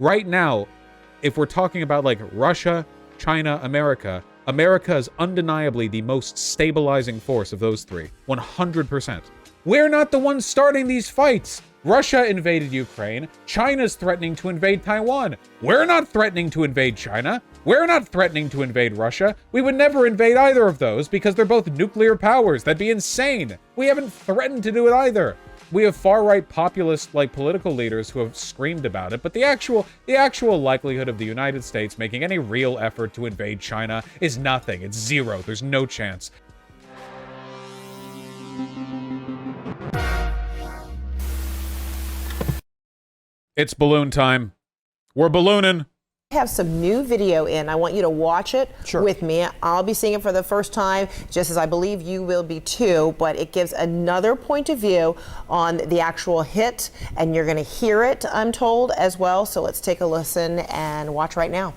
Right now, if we're talking about like Russia, China, America, America is undeniably the most stabilizing force of those three. 100%. We're not the ones starting these fights. Russia invaded Ukraine. China's threatening to invade Taiwan. We're not threatening to invade China. We're not threatening to invade Russia. We would never invade either of those because they're both nuclear powers. That'd be insane. We haven't threatened to do it either. We have far-right populist, like, political leaders who have screamed about it, but the actual likelihood of the United States making any real effort to invade China is nothing. It's zero. There's no chance. It's balloon time. We're ballooning. I have some new video in. I want you to watch it with me. I'll be seeing it for the first time, just as I believe you will be too, but it gives another point of view on the actual hit, and you're going to hear it, I'm told, as well. So let's take a listen and watch right now.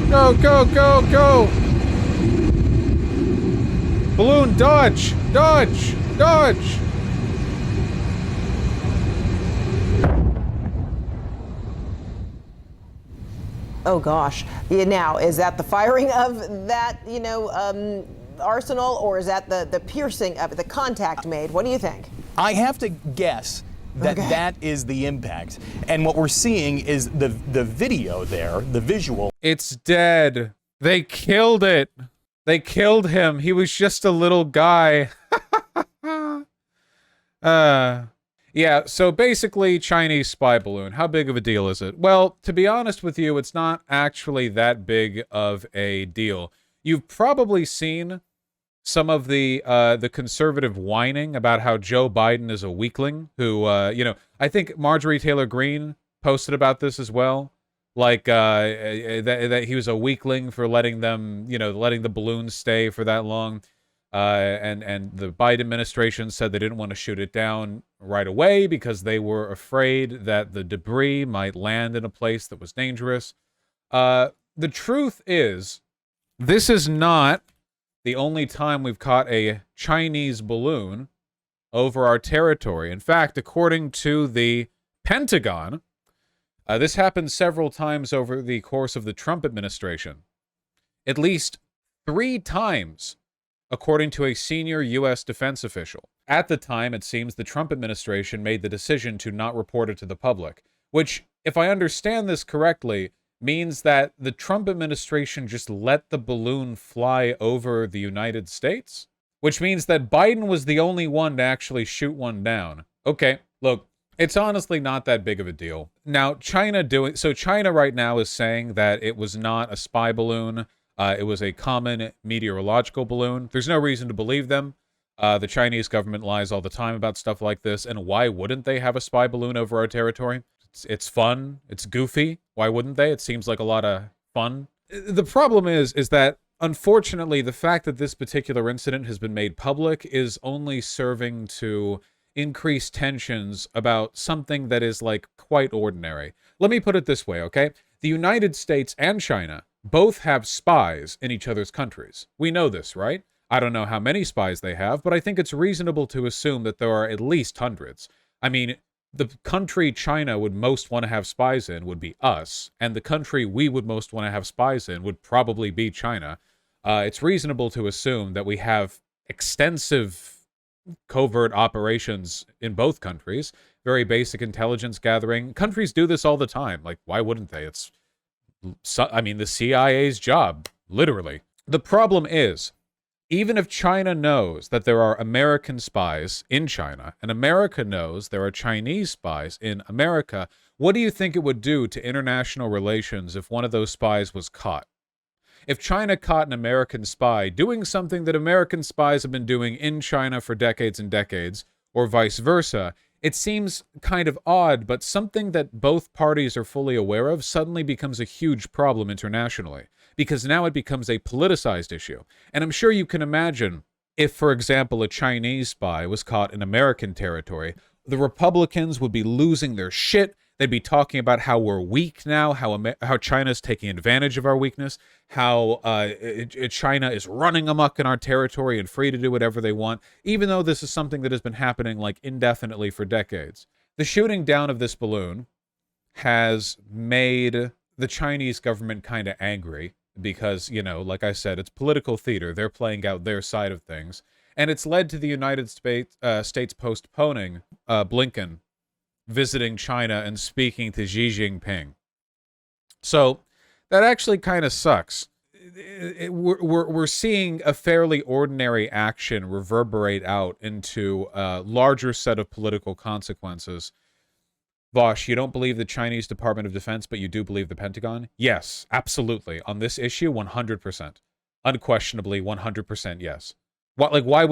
Go, go, go, go! Balloon, dodge! Dodge! Dodge! Oh gosh. Yeah, now, is that the firing of that, arsenal, or is that the piercing of it, the contact made? What do you think? I have to guess that that is the impact. And what we're seeing is the video there, the visual. It's dead. They killed it. They killed him. He was just a little guy. Yeah, so basically, Chinese spy balloon. How big of a deal is it? Well, to be honest with you, it's not actually that big of a deal. You've probably seen some of the conservative whining about how Joe Biden is a weakling who, I think Marjorie Taylor Greene posted about this as well. Like, that he was a weakling for letting them, letting the balloons stay for that long. And the Biden administration said they didn't want to shoot it down right away because they were afraid that the debris might land in a place that was dangerous. The truth is, this is not the only time we've caught a Chinese balloon over our territory. In fact, according to the Pentagon, this happened several times over the course of the Trump administration. At least 3 times, according to a senior U.S. defense official. At the time, it seems the Trump administration made the decision to not report it to the public, which, if I understand this correctly, means that the Trump administration just let the balloon fly over the United States, which means that Biden was the only one to actually shoot one down. Okay, look, it's honestly not that big of a deal. Now, China right now is saying that it was not a spy balloon. It was a common meteorological balloon. There's no reason to believe them. The Chinese government lies all the time about stuff like this, and why wouldn't they have a spy balloon over our territory? It's fun. It's goofy. Why wouldn't they? It seems like a lot of fun. The problem is that, unfortunately, the fact that this particular incident has been made public is only serving to increase tensions about something that is, like, quite ordinary. Let me put it this way, okay? The United States and China both have spies in each other's countries. We know this, right? I don't know how many spies they have, but I think it's reasonable to assume that there are at least hundreds. I mean, the country China would most want to have spies in would be us, and the country we would most want to have spies in would probably be China. It's reasonable to assume that we have extensive covert operations in both countries, very basic intelligence gathering. Countries do this all the time. Like, why wouldn't they? It's the CIA's job, literally. The problem is, even if China knows that there are American spies in China, and America knows there are Chinese spies in America, what do you think it would do to international relations if one of those spies was caught? If China caught an American spy doing something that American spies have been doing in China for decades and decades, or vice versa, it seems kind of odd, but something that both parties are fully aware of suddenly becomes a huge problem internationally, because now it becomes a politicized issue. And I'm sure you can imagine if, for example, a Chinese spy was caught in American territory, the Republicans would be losing their shit. They'd be talking about how we're weak now, how China's taking advantage of our weakness, how China is running amok in our territory and free to do whatever they want, even though this is something that has been happening like indefinitely for decades. The shooting down of this balloon has made the Chinese government kind of angry because, you know, like I said, it's political theater. They're playing out their side of things. And it's led to the United States postponing Blinken visiting China and speaking to Xi Jinping. So that actually kind of sucks. We're seeing a fairly ordinary action reverberate out into a larger set of political consequences. Vosh, you don't believe the Chinese Department of Defense, but you do believe the Pentagon? Yes, absolutely. On this issue, 100%. Unquestionably, 100% yes. Why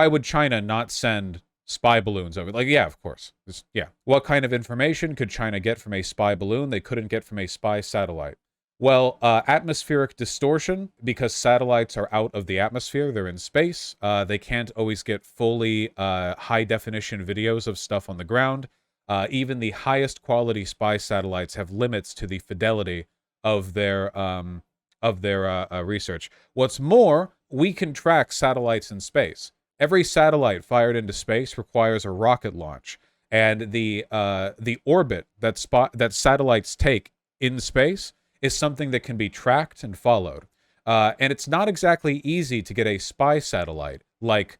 would China not send spy balloons over? Like, yeah, of course. Yeah. What kind of information could China get from a spy balloon they couldn't get from a spy satellite? Well, atmospheric distortion, because satellites are out of the atmosphere. They're in space. They can't always get fully high-definition videos of stuff on the ground. Even the highest quality spy satellites have limits to the fidelity of their research. What's more, we can track satellites in space. Every satellite fired into space requires a rocket launch, and the orbit that satellites take in space is something that can be tracked and followed. And it's not exactly easy to get a spy satellite, like,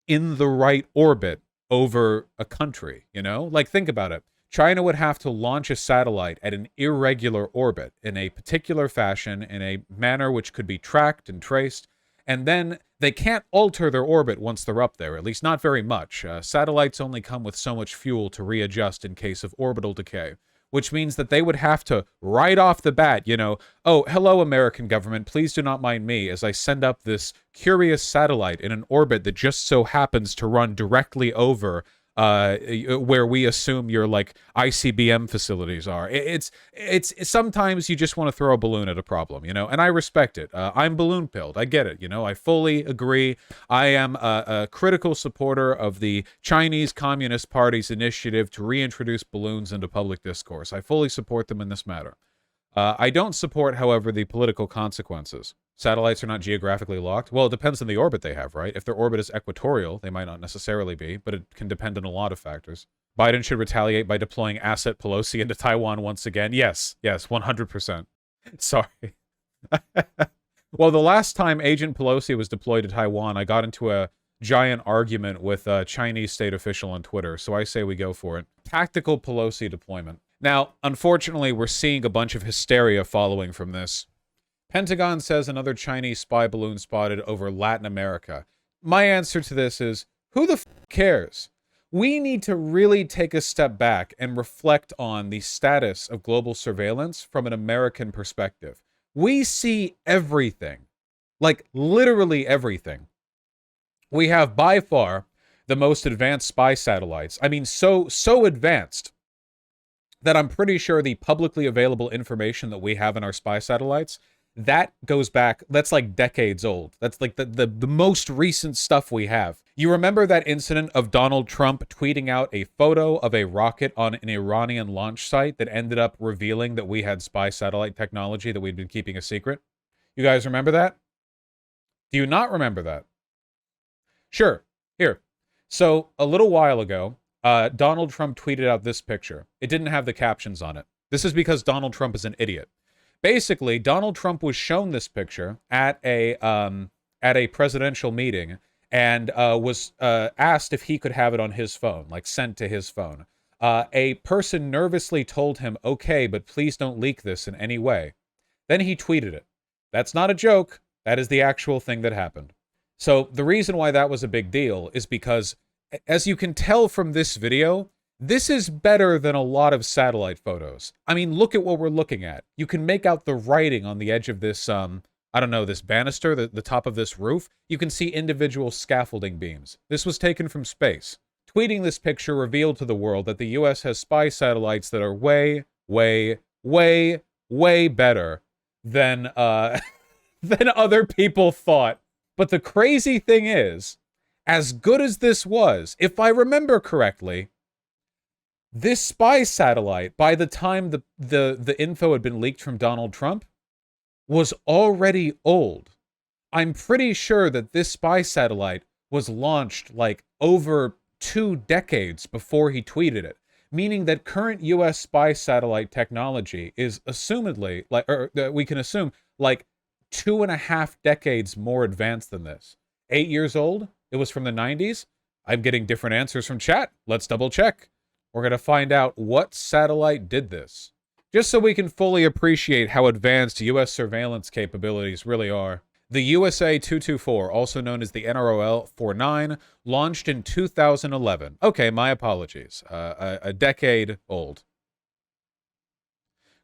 in the right orbit over a country, you know? Like, think about it. China would have to launch a satellite at an irregular orbit in a particular fashion, in a manner which could be tracked and traced, and then they can't alter their orbit once they're up there, at least not very much. Satellites only come with so much fuel to readjust in case of orbital decay, which means that they would have to, right off the bat, you know, oh, hello, American government, please do not mind me as I send up this curious satellite in an orbit that just so happens to run directly over where we assume your, like, ICBM facilities are. It's sometimes you just want to throw a balloon at a problem, you know, and I respect it. I'm balloon pilled. I get it, you know, I fully agree. I am a critical supporter of the Chinese Communist Party's initiative to reintroduce balloons into public discourse. I fully support them in this matter. I don't support, however, the political consequences. Satellites are not geographically locked. Well, it depends on the orbit they have, right? If their orbit is equatorial, they might not necessarily be, but it can depend on a lot of factors. Biden should retaliate by deploying Asset Pelosi into Taiwan once again. Yes, 100%. Sorry. Well, the last time Agent Pelosi was deployed to Taiwan, I got into a giant argument with a Chinese state official on Twitter, so I say we go for it. Tactical Pelosi deployment. Now, unfortunately, we're seeing a bunch of hysteria following from this. Pentagon says another Chinese spy balloon spotted over Latin America. My answer to this is, who the f cares? We need to really take a step back and reflect on the status of global surveillance from an American perspective. We see everything, like literally everything. We have by far the most advanced spy satellites. I mean, so advanced that I'm pretty sure the publicly available information that we have in our spy satellites, that goes back, that's like decades old. That's like the most recent stuff we have. You remember that incident of Donald Trump tweeting out a photo of a rocket on an Iranian launch site that ended up revealing that we had spy satellite technology that we'd been keeping a secret? You guys remember that? Do you not remember that? Sure. Here. So, a little while ago, Donald Trump tweeted out this picture. It didn't have the captions on it. This is because Donald Trump is an idiot. Basically, Donald Trump was shown this picture at a presidential meeting and was asked if he could have it on his phone, like sent to his phone. A person nervously told him, okay, but please don't leak this in any way. Then he tweeted it. That's not a joke. That is the actual thing that happened. So the reason why that was a big deal is because, as you can tell from this video, this is better than a lot of satellite photos. I mean, look at what we're looking at. You can make out the writing on the edge of this, I don't know, this banister, the top of this roof. You can see individual scaffolding beams. This was taken from space. Tweeting this picture revealed to the world that the US has spy satellites that are way, way, way, way better than, than other people thought. But the crazy thing is, as good as this was, if I remember correctly, this spy satellite, by the time the info had been leaked from Donald Trump, was already old. I'm pretty sure that this spy satellite was launched like over 2 decades before he tweeted it. meaning that current U.S. spy satellite technology is assumedly, we can assume, like 2.5 decades more advanced than this. 8 years old? It was from the 90s? I'm getting different answers from chat. Let's double check. We're going to find out what satellite did this, just so we can fully appreciate how advanced U.S. surveillance capabilities really are. The USA 224, also known as the NRO-49, launched in 2011. Okay, my apologies. A decade old.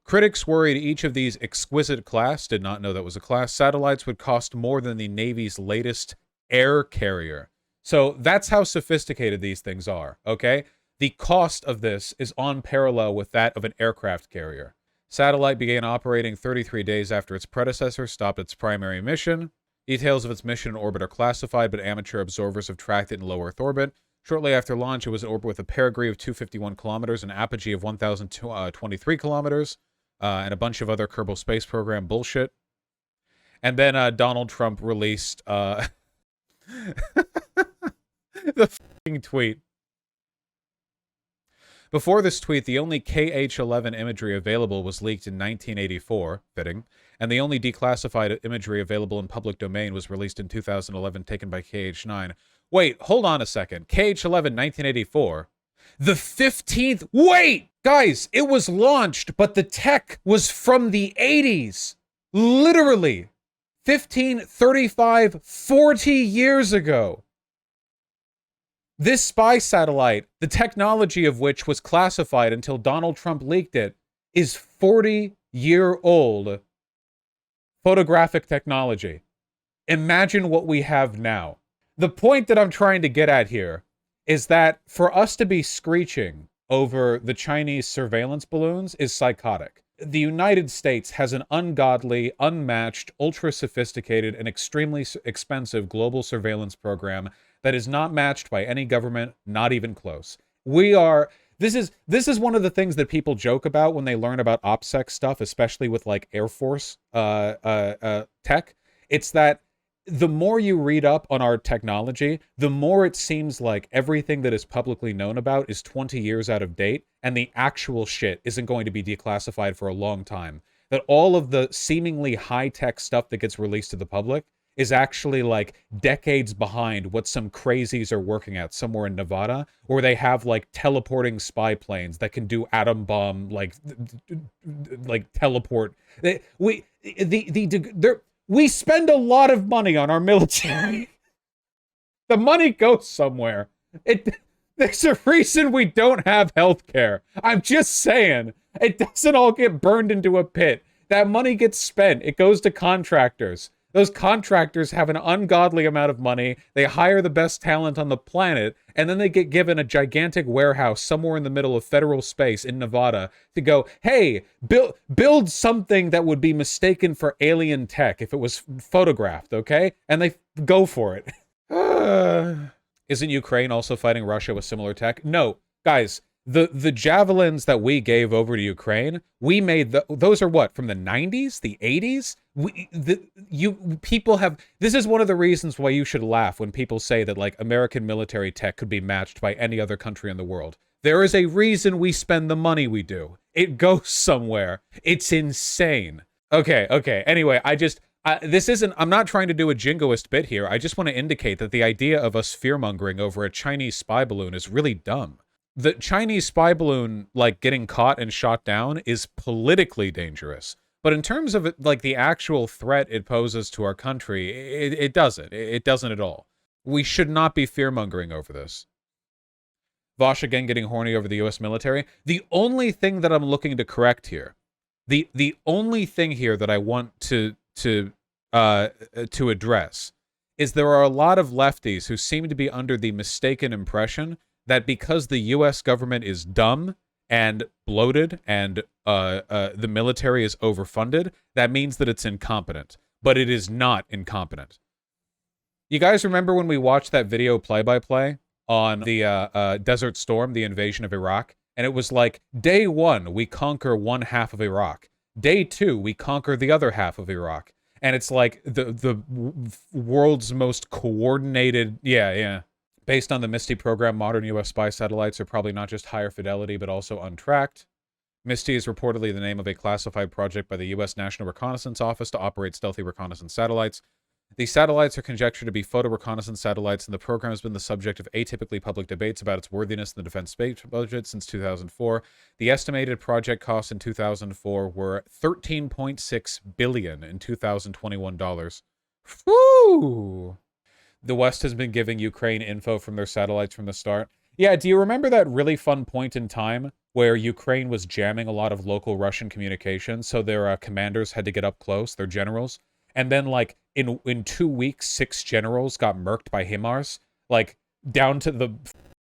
Critics worried each of these exquisite class, did not know that was a class, satellites would cost more than the Navy's latest air carrier. So that's how sophisticated these things are, okay? The cost of this is on parallel with that of an aircraft carrier. Satellite began operating 33 days after its predecessor stopped its primary mission. Details of its mission and orbit are classified, but amateur observers have tracked it in low Earth orbit. Shortly after launch, it was in orbit with a perigee of 251 kilometers, an apogee of 1,023 kilometers, and a bunch of other Kerbal Space Program bullshit. And then Donald Trump released the f***ing tweet. Before this tweet, the only KH-11 imagery available was leaked in 1984, fitting, and the only declassified imagery available in public domain was released in 2011, taken by KH-9. Wait, hold on a second. KH-11, 1984. The 15th... Wait! Guys, it was launched, but the tech was from the 80s. Literally. 15, 35, 40 years ago. This spy satellite, the technology of which was classified until Donald Trump leaked it, is 40-year-old photographic technology. Imagine what we have now. The point that I'm trying to get at here is that for us to be screeching over the Chinese surveillance balloons is psychotic. The United States has an ungodly, unmatched, ultra-sophisticated, and extremely expensive global surveillance program that is not matched by any government, not even close. This is one of the things that people joke about when they learn about OPSEC stuff, especially with like Air Force tech. It's that the more you read up on our technology, the more it seems like everything that is publicly known about is 20 years out of date, and the actual shit isn't going to be declassified for a long time. That all of the seemingly high-tech stuff that gets released to the public is actually like decades behind what some crazies are working at somewhere in Nevada, or they have like teleporting spy planes that can do atom bomb like teleport. We spend a lot of money on our military. The money goes somewhere. There's a reason we don't have healthcare. I'm just saying. It doesn't all get burned into a pit. That money gets spent. It goes to contractors. Those contractors have an ungodly amount of money. They hire the best talent on the planet, and then they get given a gigantic warehouse somewhere in the middle of federal space in Nevada to go, hey, build something that would be mistaken for alien tech if it was photographed, okay? And they go for it. Isn't Ukraine also fighting Russia with similar tech? No, guys. The javelins that we gave over to Ukraine, we made those are what, from the 90s, the 80s? People have, this is one of the reasons why you should laugh when people say that like American military tech could be matched by any other country in the world. There is a reason we spend the money we do. It goes somewhere. It's insane. Okay. Anyway, I'm not trying to do a jingoist bit here. I just want to indicate that the idea of us fear-mongering over a Chinese spy balloon is really dumb. The Chinese spy balloon, like, getting caught and shot down is politically dangerous. But in terms of, like, the actual threat it poses to our country, it doesn't. It doesn't at all. We should not be fear-mongering over this. Vosh again getting horny over the U.S. military. The only thing that I'm looking to correct here, the only thing here that I want to address is there are a lot of lefties who seem to be under the mistaken impression that because the U.S. government is dumb and bloated and the military is overfunded, that means that it's incompetent. But it is not incompetent. You guys remember when we watched that video play-by-play on the Desert Storm, the invasion of Iraq? And it was like, day 1, we conquer one half of Iraq. Day 2, we conquer the other half of Iraq. And it's like the world's most coordinated... Yeah. Based on the MISTY program, modern U.S. spy satellites are probably not just higher fidelity, but also untracked. MISTY is reportedly the name of a classified project by the U.S. National Reconnaissance Office to operate stealthy reconnaissance satellites. These satellites are conjectured to be photo reconnaissance satellites, and the program has been the subject of atypically public debates about its worthiness in the defense space budget since 2004. The estimated project costs in 2004 were $13.6 billion in 2021 dollars. Whew! The West has been giving Ukraine info from their satellites from the start. Yeah, do you remember that really fun point in time where Ukraine was jamming a lot of local Russian communications, so their commanders had to get up close, their generals? And then, like, in 2 weeks, 6 generals got murked by HIMARS, like, down to the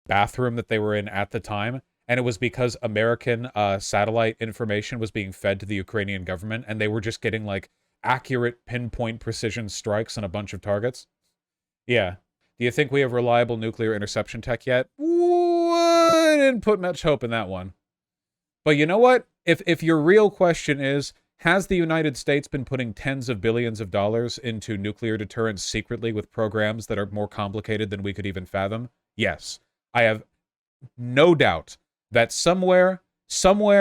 bathroom that they were in at the time. And it was because American satellite information was being fed to the Ukrainian government, and they were just getting, like, accurate pinpoint precision strikes on a bunch of targets. Yeah. Do you think we have reliable nuclear interception tech yet? I didn't put much hope in that one. But you know what? If your real question is, has the United States been putting tens of billions of dollars into nuclear deterrence secretly with programs that are more complicated than we could even fathom? Yes. I have no doubt that somewhere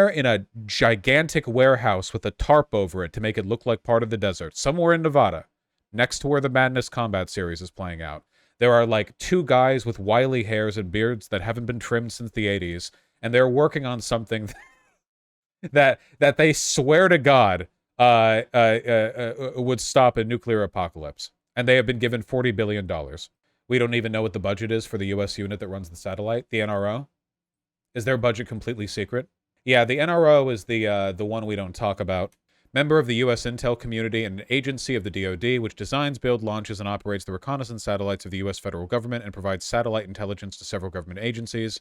in a gigantic warehouse with a tarp over it to make it look like part of the desert, somewhere in Nevada, next to where the Madness Combat series is playing out, there are like 2 guys with wily hairs and beards that haven't been trimmed since the 80s, and they're working on something that they swear to God would stop a nuclear apocalypse. And they have been given $40 billion. We don't even know what the budget is for the U.S. unit that runs the satellite, the NRO. Is their budget completely secret? Yeah, the NRO is the one we don't talk about. Member of the U.S. intel community and an agency of the DoD, which designs, builds, launches, and operates the reconnaissance satellites of the U.S. federal government and provides satellite intelligence to several government agencies.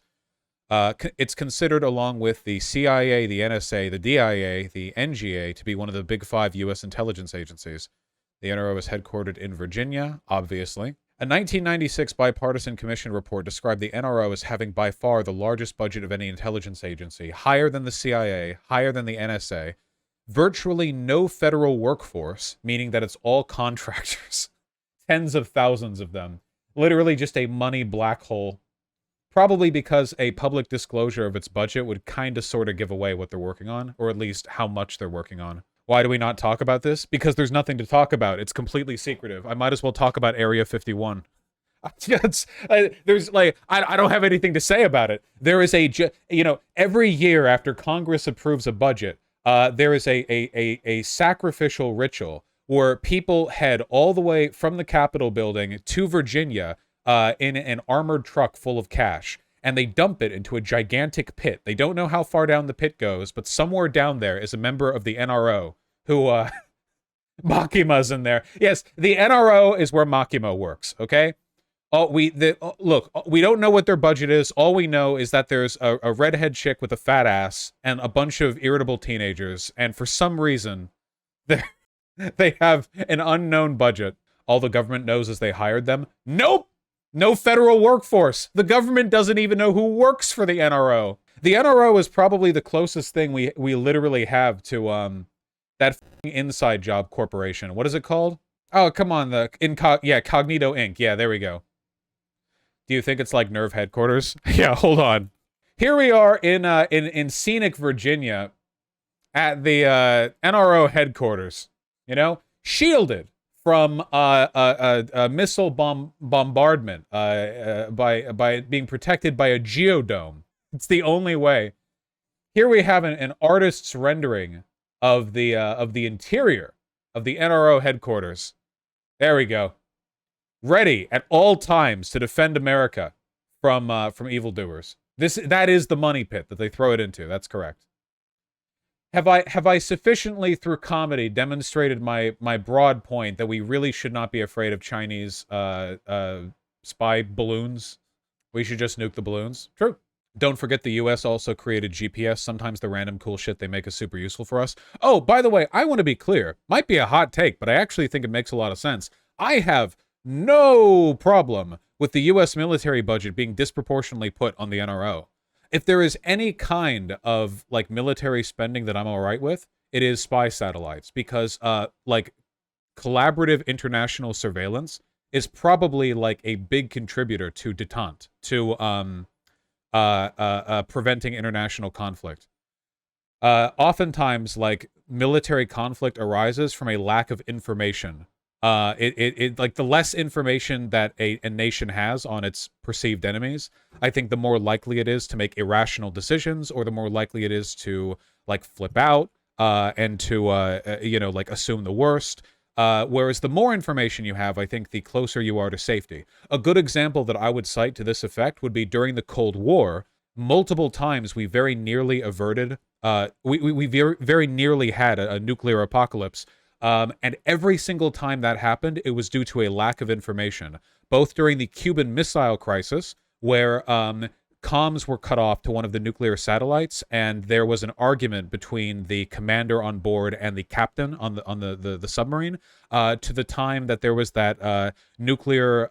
It's considered, along with the CIA, the NSA, the DIA, the NGA, to be one of the big 5 U.S. intelligence agencies. The NRO is headquartered in Virginia, obviously. A 1996 bipartisan commission report described the NRO as having by far the largest budget of any intelligence agency, higher than the CIA, higher than the NSA. Virtually no federal workforce, meaning that it's all contractors. Tens of thousands of them. Literally just a money black hole. Probably because a public disclosure of its budget would kind of sort of give away what they're working on, or at least how much they're working on. Why do we not talk about this? Because there's nothing to talk about. It's completely secretive. I might as well talk about Area 51. There's like, I don't have anything to say about it. There is every year after Congress approves a budget, there is a sacrificial ritual where people head all the way from the Capitol building to Virginia in an armored truck full of cash, and they dump it into a gigantic pit. They don't know how far down the pit goes, but somewhere down there is a member of the NRO who, Makima's in there. Yes, the NRO is where Makima works, okay? Look, we don't know what their budget is. All we know is that there's a redhead chick with a fat ass and a bunch of irritable teenagers, and for some reason, they have an unknown budget. All the government knows is they hired them. Nope! No federal workforce. The government doesn't even know who works for the NRO. The NRO is probably the closest thing we literally have to that inside job corporation. What is it called? Oh, come on, Cognito Inc. Yeah, there we go. Do you think it's like Nerve headquarters? Yeah, hold on. Here we are in scenic Virginia at the NRO headquarters. You know, shielded from a missile bombardment by being protected by a geodome. It's the only way. Here we have an artist's rendering of the interior of the NRO headquarters. There we go. Ready at all times to defend America from evildoers. That is the money pit that they throw it into. That's correct. Have I sufficiently through comedy demonstrated my broad point that we really should not be afraid of Chinese spy balloons? We should just nuke the balloons. True. Don't forget the US also created GPS. Sometimes the random cool shit they make is super useful for us. Oh, by the way, I want to be clear. Might be a hot take, but I actually think it makes a lot of sense. I have no problem with the US military budget being disproportionately put on the NRO. If there is any kind of like military spending that I'm all right with, it is spy satellites, because like collaborative international surveillance is probably like a big contributor to detente, to preventing international conflict. Oftentimes, like, military conflict arises from a lack of information. Like, the less information that a nation has on its perceived enemies, I think the more likely it is to make irrational decisions, or the more likely it is to, like, flip out, and to, you know, like, assume the worst. Whereas the more information you have, I think the closer you are to safety. A good example that I would cite to this effect would be during the Cold War. Multiple times we very nearly averted, we very nearly had a nuclear apocalypse. And every single time that happened, it was due to a lack of information. Both during the Cuban Missile Crisis, where comms were cut off to one of the nuclear satellites, and there was an argument between the commander on board and the captain on the submarine, to the time that there was that nuclear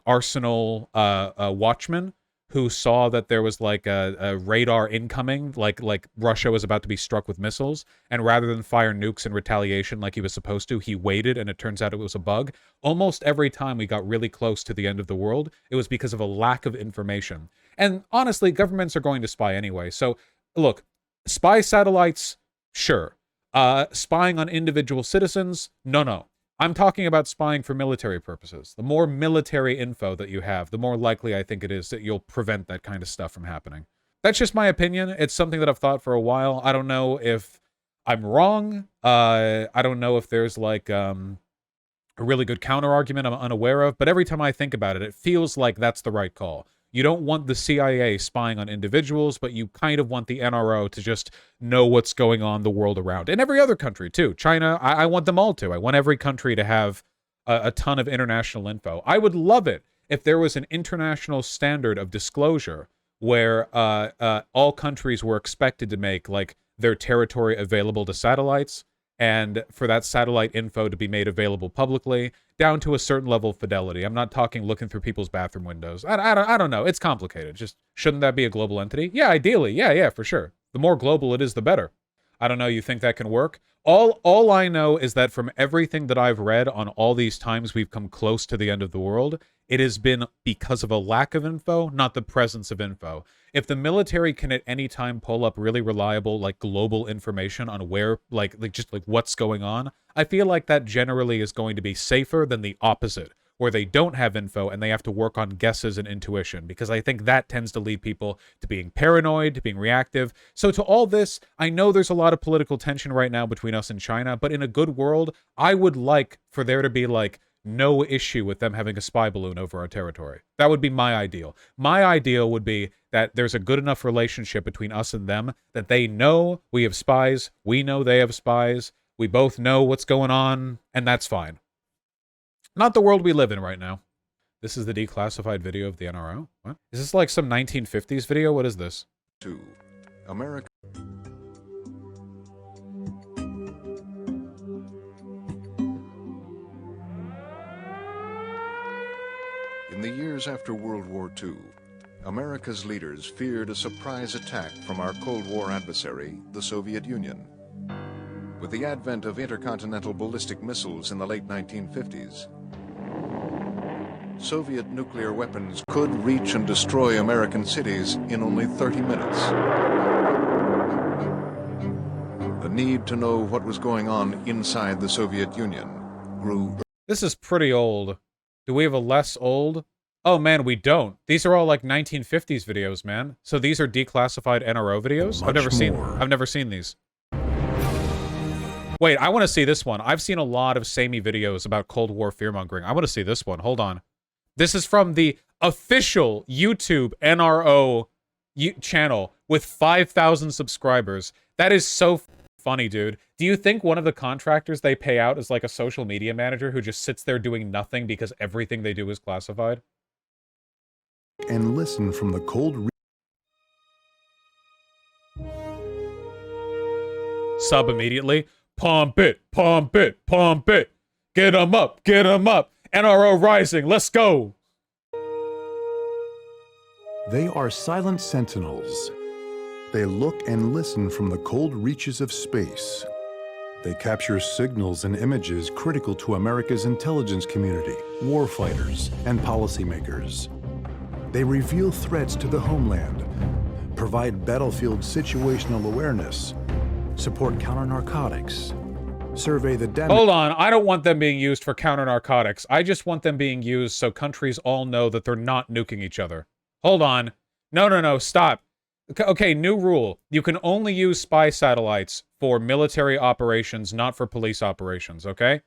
arsenal watchman who saw that there was like a radar incoming, like Russia was about to be struck with missiles, and rather than fire nukes in retaliation like he was supposed to, he waited, and it turns out it was a bug. Almost every time we got really close to the end of the world, it was because of a lack of information. And honestly, governments are going to spy anyway. So look, spy satellites, sure. Spying on individual citizens, no. I'm talking about spying for military purposes. The more military info that you have, the more likely I think it is that you'll prevent that kind of stuff from happening. That's just my opinion. It's something that I've thought for a while. I don't know if I'm wrong. I don't know if there's like a really good counter-argument I'm unaware of, but every time I think about it, it feels like that's the right call. You don't want the CIA spying on individuals, but you kind of want the NRO to just know what's going on the world around. And every other country, too. China, I want them all to. I want every country to have a ton of international info. I would love it if there was an international standard of disclosure where all countries were expected to make, like, their territory available to satellites, and for that satellite info to be made available publicly, down to a certain level of fidelity. I'm not talking looking through people's bathroom windows. I don't know. It's complicated. Just, shouldn't that be a global entity? Yeah, ideally. Yeah, for sure. The more global it is, the better. I don't know. You think that can work? All I know is that from everything that I've read on all these times we've come close to the end of the world, it has been because of a lack of info, not the presence of info. If the military can at any time pull up really reliable, like, global information on where, like what's going on, I feel like that generally is going to be safer than the opposite, where they don't have info and they have to work on guesses and intuition, because I think that tends to lead people to being paranoid, to being reactive. So to all this, I know there's a lot of political tension right now between us and China, but in a good world, I would like for there to be, like, no issue with them having a spy balloon over our territory. That would be my ideal. My ideal would be that there's a good enough relationship between us and them that they know we have spies, we know they have spies, we both know what's going on, and that's fine. Not the world we live in right now. This is the declassified video of the NRO? What? Is this like some 1950s video? What is this? To America. In the years after World War II, America's leaders feared a surprise attack from our Cold War adversary, the Soviet Union. With the advent of intercontinental ballistic missiles in the late 1950s, Soviet nuclear weapons could reach and destroy American cities in only 30 minutes. The need to know what was going on inside the Soviet Union grew. This is pretty old. Do we have a less old? Oh man, we don't. These are all like 1950s videos, man. So these are declassified NRO videos? I've never seen these. Wait, I want to see this one. I've seen a lot of samey videos about Cold War fearmongering. I want to see this one. Hold on. This is from the official YouTube NRO channel with 5,000 subscribers. That is so funny, dude. Do you think one of the contractors they pay out is like a social media manager who just sits there doing nothing because everything they do is classified? And listen from the cold. Sub immediately. Pump it, pump it, pump it. Get 'em up, get 'em up. NRO rising, let's go. They are silent sentinels. They look and listen from the cold reaches of space. They capture signals and images critical to America's intelligence community, warfighters, and policymakers. They reveal threats to the homeland, provide battlefield situational awareness, support counter-narcotics, survey the damage. Hold on, I don't want them being used for counter-narcotics. I just want them being used so countries all know that they're not nuking each other. Hold on. No, stop. Okay, new rule. You can only use spy satellites for military operations, not for police operations, okay?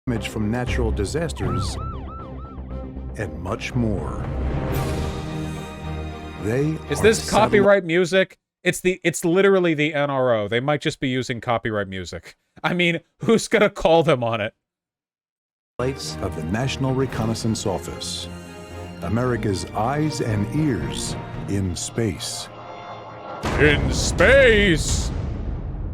Damage from natural disasters, and much more. Is this copyright music? It's literally the NRO. They might just be using copyright music. I mean, who's gonna call them on it? Satellites of the National Reconnaissance Office. America's eyes and ears in space. In space!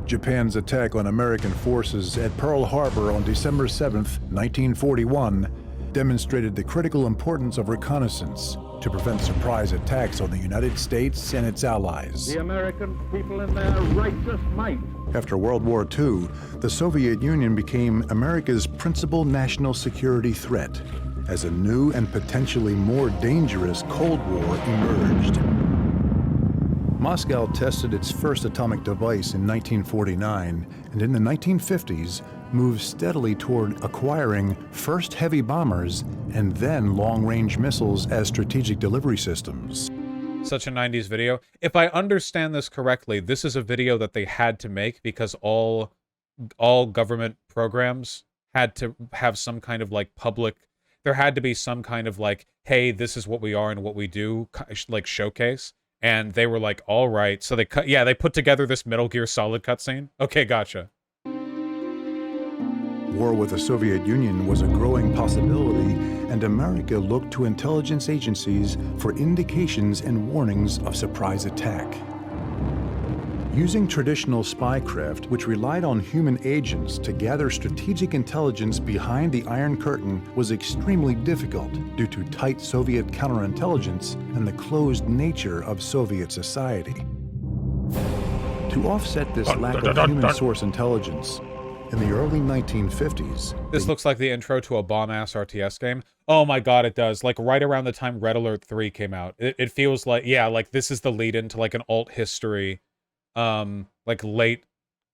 Japan's attack on American forces at Pearl Harbor on December 7th, 1941, demonstrated the critical importance of reconnaissance to prevent surprise attacks on the United States and its allies. The American people in their righteous might. After World War II, the Soviet Union became America's principal national security threat as a new and potentially more dangerous Cold War emerged. Moscow tested its first atomic device in 1949, and in the 1950s moved steadily toward acquiring first heavy bombers and then long-range missiles as strategic delivery systems. Such a 90s video. If I understand this correctly, this is a video that they had to make because all government programs had to have some kind of like public, there had to be some kind of like, hey, this is what we are and what we do, like showcase. And they were like, all right. So they they put together this Metal Gear Solid cutscene. Okay, gotcha. War with the Soviet Union was a growing possibility, and America looked to intelligence agencies for indications and warnings of surprise attack. Using traditional spycraft, which relied on human agents to gather strategic intelligence behind the Iron Curtain, was extremely difficult due to tight Soviet counterintelligence and the closed nature of Soviet society. To offset this lack of human source intelligence, in the early 1950s... This looks like the intro to a bomb-ass RTS game. Oh my god, it does. Like, right around the time Red Alert 3 came out. It feels like, yeah, like this is the lead-in to like an alt history, like late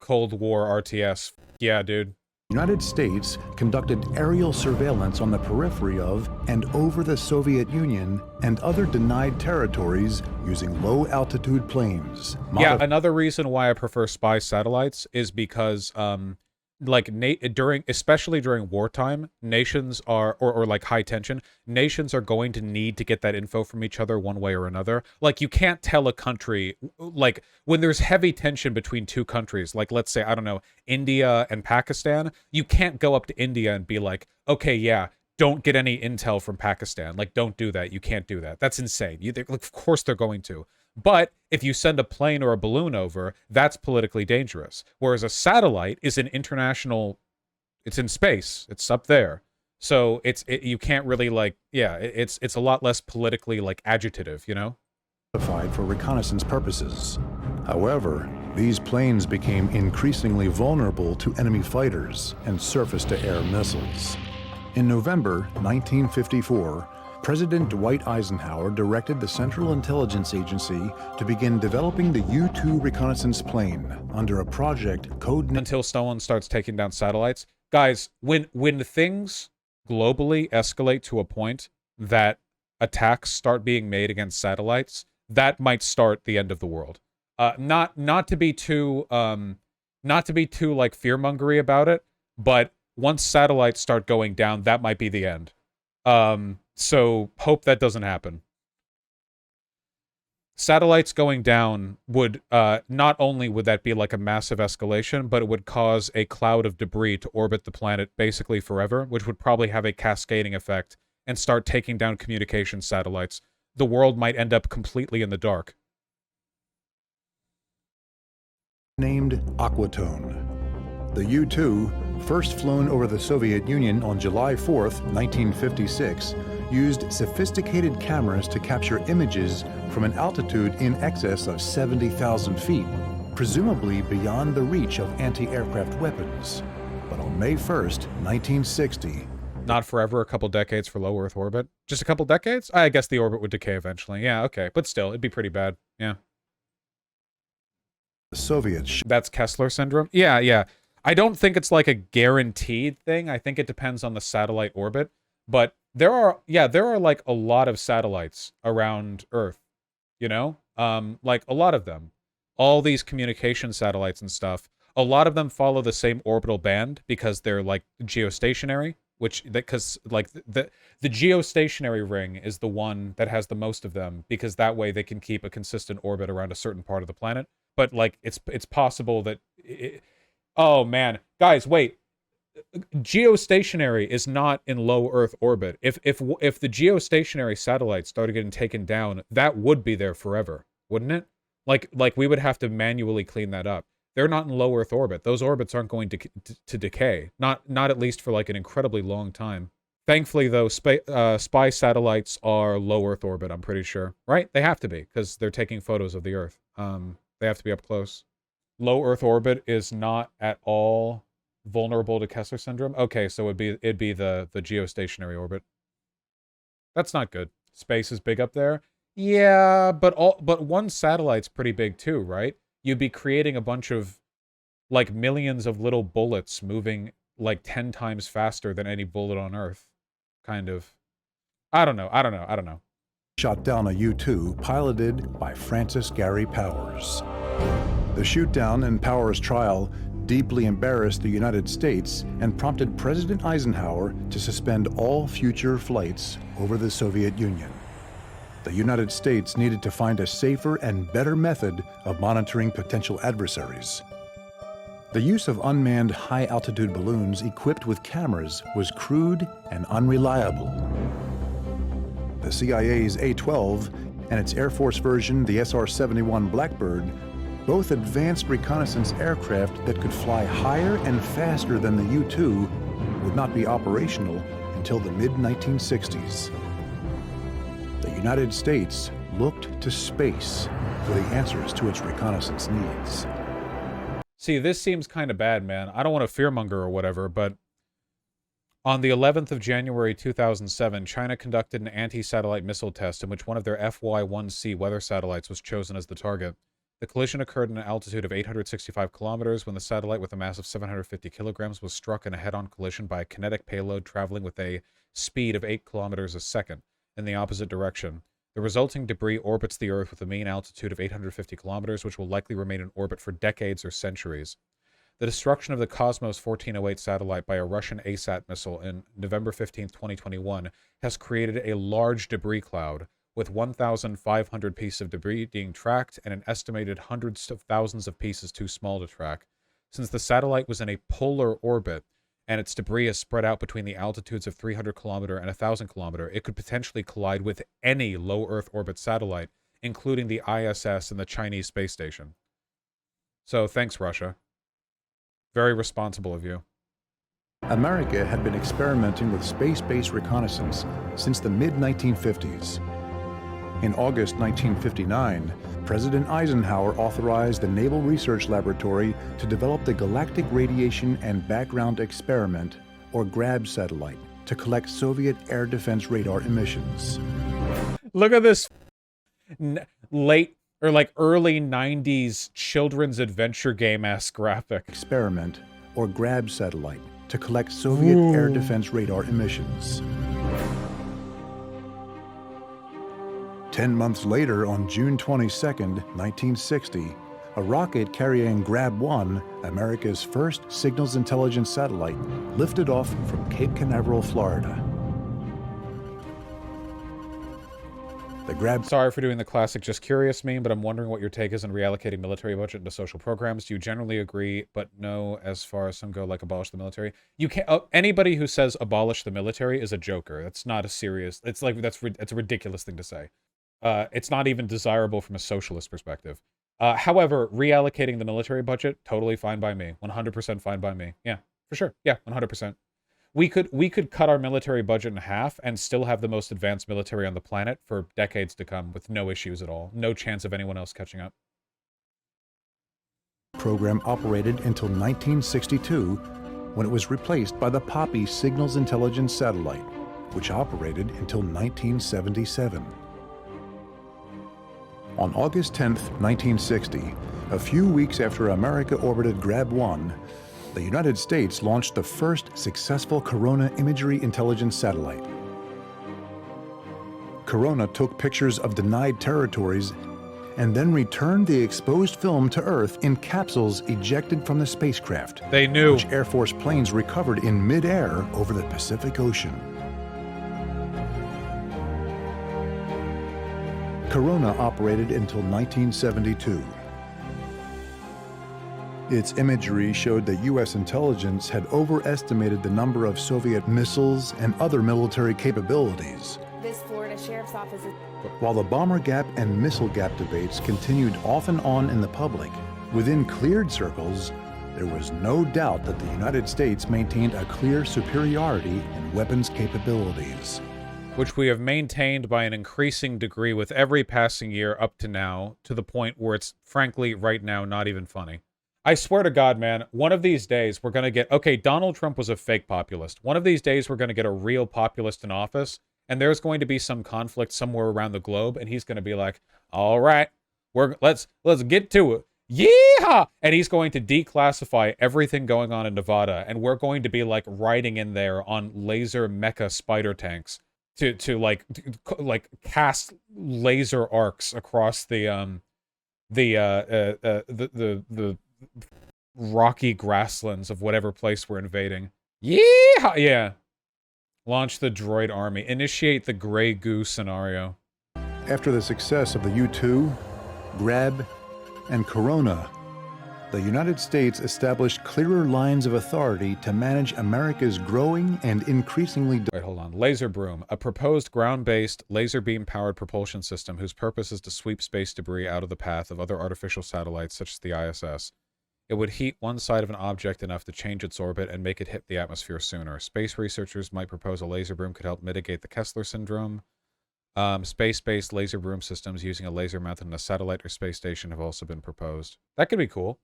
Cold War RTS. Yeah, dude. The United States conducted aerial surveillance on the periphery of and over the Soviet Union and other denied territories using low-altitude planes. Yeah, another reason why I prefer spy satellites is because, like especially during wartime, nations are, or like high tension, nations are going to need to get that info from each other one way or another. Like, you can't tell a country, like when there's heavy tension between two countries, like let's say, I don't know, India and Pakistan, you can't go up to India and be like, okay, yeah, don't get any intel from Pakistan. Like, don't do that. You can't do that. That's insane. Like, of course they're going to. But if you send a plane or a balloon over, that's politically dangerous. Whereas a satellite is an international, it's in space, it's up there. So you can't really like, yeah, it's a lot less politically like agitative, you know? For reconnaissance purposes. However, these planes became increasingly vulnerable to enemy fighters and surface-to-air missiles. In November 1954, President Dwight Eisenhower directed the Central Intelligence Agency to begin developing the U-2 reconnaissance plane under a project codenamed... Until someone starts taking down satellites. Guys, when things globally escalate to a point that attacks start being made against satellites, that might start the end of the world. Not to be too like fear-mongery about it, but once satellites start going down, that might be the end. So hope that doesn't happen. Satellites going down would, not only would that be like a massive escalation, but it would cause a cloud of debris to orbit the planet basically forever, which would probably have a cascading effect and start taking down communication satellites. The world might end up completely in the dark. Named Aquatone. The U-2, first flown over the Soviet Union on July 4th, 1956, used sophisticated cameras to capture images from an altitude in excess of 70,000 feet. presumably beyond the reach of anti-aircraft weapons. But on May 1st, 1960... Not forever, a couple decades for low Earth orbit. Just a couple decades? I guess the orbit would decay eventually. Yeah, okay. But still, it'd be pretty bad. Yeah. The Soviets... That's Kessler syndrome? Yeah, yeah. I don't think it's like a guaranteed thing. I think it depends on the satellite orbit. But there are like a lot of satellites around Earth, you know? Like a lot of them. All these communication satellites and stuff. A lot of them follow the same orbital band because they're like geostationary. Because like the geostationary ring is the one that has the most of them, because that way they can keep a consistent orbit around a certain part of the planet. But like it's possible that oh man, guys, wait, geostationary is not in low Earth orbit. If the geostationary satellites started getting taken down, that would be there forever, wouldn't it? Like we would have to manually clean that up. They're not in low Earth orbit. Those orbits aren't going to decay. Not at least for like an incredibly long time. Thankfully, though, spy satellites are low Earth orbit, I'm pretty sure. Right? They have to be, because they're taking photos of the Earth. They have to be up close. Low Earth orbit is not at all vulnerable to Kessler syndrome. Okay, so it'd be the geostationary orbit. That's not good. Space is big up there. Yeah, but one satellite's pretty big too, right? You'd be creating a bunch of, like, millions of little bullets moving, like, 10 times faster than any bullet on Earth. Kind of. I don't know. Shot down a U-2 piloted by Francis Gary Powers. The shoot-down and Powers' trial deeply embarrassed the United States and prompted President Eisenhower to suspend all future flights over the Soviet Union. The United States needed to find a safer and better method of monitoring potential adversaries. The use of unmanned high-altitude balloons equipped with cameras was crude and unreliable. The CIA's A-12 and its Air Force version, the SR-71 Blackbird, both advanced reconnaissance aircraft that could fly higher and faster than the U-2, would not be operational until the mid-1960s. The United States looked to space for the answers to its reconnaissance needs. See, this seems kind of bad, man. I don't want to fearmonger or whatever, but on the 11th of January 2007, China conducted an anti-satellite missile test in which one of their FY-1C weather satellites was chosen as the target. The collision occurred at an altitude of 865 kilometers when the satellite with a mass of 750 kilograms was struck in a head-on collision by a kinetic payload traveling with a speed of 8 kilometers a second in the opposite direction. The resulting debris orbits the Earth with a mean altitude of 850 kilometers, which will likely remain in orbit for decades or centuries. The destruction of the Cosmos 1408 satellite by a Russian ASAT missile in November 15, 2021 has created a large debris cloud, with 1,500 pieces of debris being tracked and an estimated hundreds of thousands of pieces too small to track. Since the satellite was in a polar orbit, and its debris is spread out between the altitudes of 300 kilometer and 1,000 kilometer, it could potentially collide with any low Earth orbit satellite, including the ISS and the Chinese space station. So, thanks, Russia. Very responsible of you. America had been experimenting with space-based reconnaissance since the mid-1950s. In August 1959, President Eisenhower authorized the Naval Research Laboratory to develop the Galactic Radiation and Background Experiment, or GRAB satellite, to collect Soviet air defense radar emissions. Look at this late or like early 90s children's adventure game-esque graphic. Experiment, or GRAB satellite, to collect Soviet air defense radar emissions. 10 months later, on June 22, 1960, a rocket carrying GRAB-1, America's first signals intelligence satellite, lifted off from Cape Canaveral, Florida. The GRAB... Sorry for doing the classic just curious meme, but I'm wondering what your take is on reallocating military budget into social programs. Do you generally agree, but no, as far as some go, like abolish the military? You can't... anybody who says abolish the military is a joker. That's not a serious... It's like, it's a ridiculous thing to say. It's not even desirable from a socialist perspective. However, reallocating the military budget, totally fine by me. 100% fine by me. Yeah, for sure. Yeah, 100%. We could cut our military budget in half and still have the most advanced military on the planet for decades to come with no issues at all. No chance of anyone else catching up. program operated until 1962, when it was replaced by the Poppy Signals Intelligence Satellite, which operated until 1977. On August 10, 1960, a few weeks after America orbited Grab-1, the United States launched the first successful Corona imagery intelligence satellite. Corona took pictures of denied territories and then returned the exposed film to Earth in capsules ejected from the spacecraft, They knew. which Air Force planes recovered in mid-air over the Pacific Ocean. Corona operated until 1972. Its imagery showed that U.S. intelligence had overestimated the number of Soviet missiles and other military capabilities. This Florida Sheriff's Office is... While the bomber gap and missile gap debates continued off and on in the public, within cleared circles, there was no doubt that the United States maintained a clear superiority in weapons capabilities. Which we have maintained by an increasing degree with every passing year up to now, to the point where it's, frankly, right now, not even funny. I swear to God, man, one of these days we're going to get... Okay, Donald Trump was a fake populist. One of these days we're going to get a real populist in office, and there's going to be some conflict somewhere around the globe, and he's going to be like, all right, let's get to it. Yeehaw! And he's going to declassify everything going on in Nevada, and we're going to be, like, riding in there on laser mecha spider tanks. To like cast laser arcs across the rocky grasslands of whatever place we're invading. Yeah. Launch the droid army. Initiate the Grey Goo scenario. After the success of the U-2, Grab, and Corona, the United States established clearer lines of authority to manage America's growing and increasingly... Wait, hold on. Laser Broom, a proposed ground-based, laser beam-powered propulsion system whose purpose is to sweep space debris out of the path of other artificial satellites, such as the ISS. It would heat one side of an object enough to change its orbit and make it hit the atmosphere sooner. Space researchers might propose a laser broom could help mitigate the Kessler syndrome. Space-based laser broom systems using a laser mounted on a satellite or space station have also been proposed. That could be cool.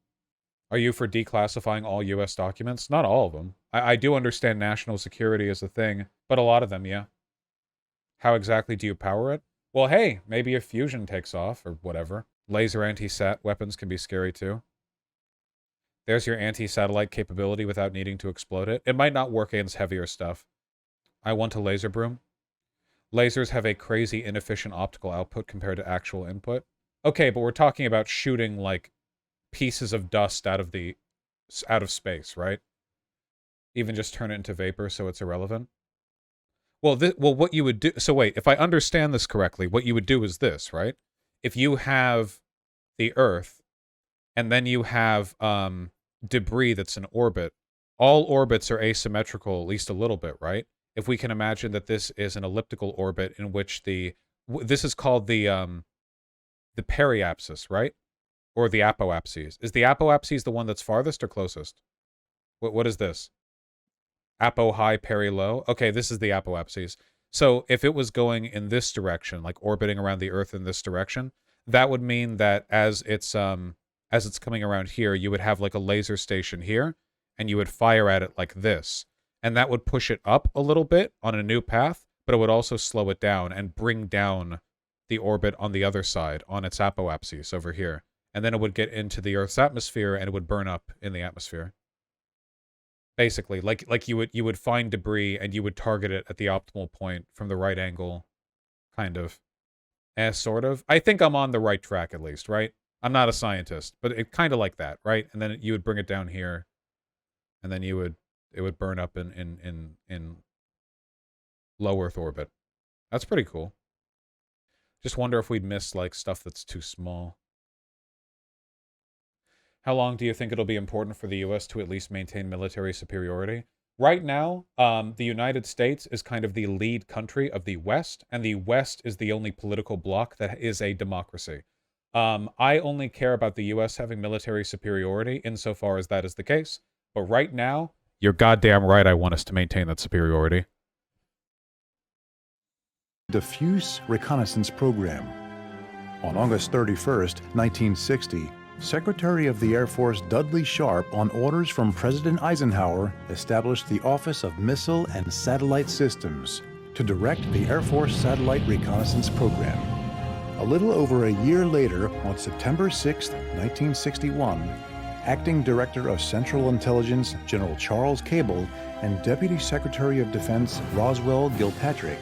Are you for declassifying all U.S. documents? Not all of them. I do understand national security is a thing, but a lot of them, yeah. How exactly do you power it? Well, hey, maybe if fusion takes off, or whatever. Laser anti-sat weapons can be scary, too. There's your anti-satellite capability without needing to explode it. It might not work against heavier stuff. I want a laser broom. Lasers have a crazy inefficient optical output compared to actual input. Okay, but we're talking about shooting, like, pieces of dust out of space, right? Even just turn it into vapor so it's irrelevant. Well, what you would do... So wait, if I understand this correctly, what you would do is this, right? If you have the Earth, and then you have debris that's in orbit, all orbits are asymmetrical, at least a little bit, right? If we can imagine that this is an elliptical orbit in which this is called the periapsis, right? Or the apoapses. Is the apoapses the one that's farthest or closest? What is this? Apo high, peri low? Okay, this is the apoapses. So if it was going in this direction, like orbiting around the Earth in this direction, that would mean that as it's coming around here, you would have like a laser station here, and you would fire at it like this. And that would push it up a little bit on a new path, but it would also slow it down and bring down the orbit on the other side, on its apoapses over here. And then it would get into the Earth's atmosphere, and it would burn up in the atmosphere. Basically, like you would find debris, and you would target it at the optimal point from the right angle, kind of. Sort of. I think I'm on the right track, at least, right? I'm not a scientist, but it kind of like that, right? And then you would bring it down here, and then it would burn up in low Earth orbit. That's pretty cool. Just wonder if we'd miss, like, stuff that's too small. How long do you think it'll be important for the U.S. to at least maintain military superiority? Right now, the United States is kind of the lead country of the West, and the West is the only political bloc that is a democracy. I only care about the U.S. having military superiority insofar as that is the case. But right now, you're goddamn right I want us to maintain that superiority. Diffuse Reconnaissance Program. On August 31st, 1960, Secretary of the Air Force Dudley Sharp, on orders from President Eisenhower, established the Office of Missile and Satellite Systems to direct the Air Force Satellite Reconnaissance Program. A little over a year later, on September 6, 1961, Acting Director of Central Intelligence General Charles Cable and Deputy Secretary of Defense Roswell Gilpatrick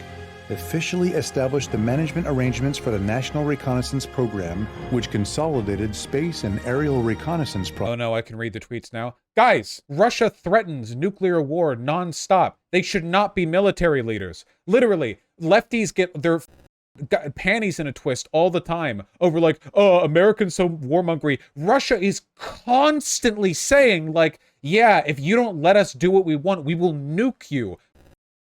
officially established the management arrangements for the National Reconnaissance Program, which consolidated space and aerial reconnaissance Oh no, I can read the tweets now. Guys, Russia threatens nuclear war non-stop. They should not be military leaders. Literally, lefties get their panties in a twist all the time over like, oh, Americans so warmongery. Russia is constantly saying like, yeah, if you don't let us do what we want, we will nuke you.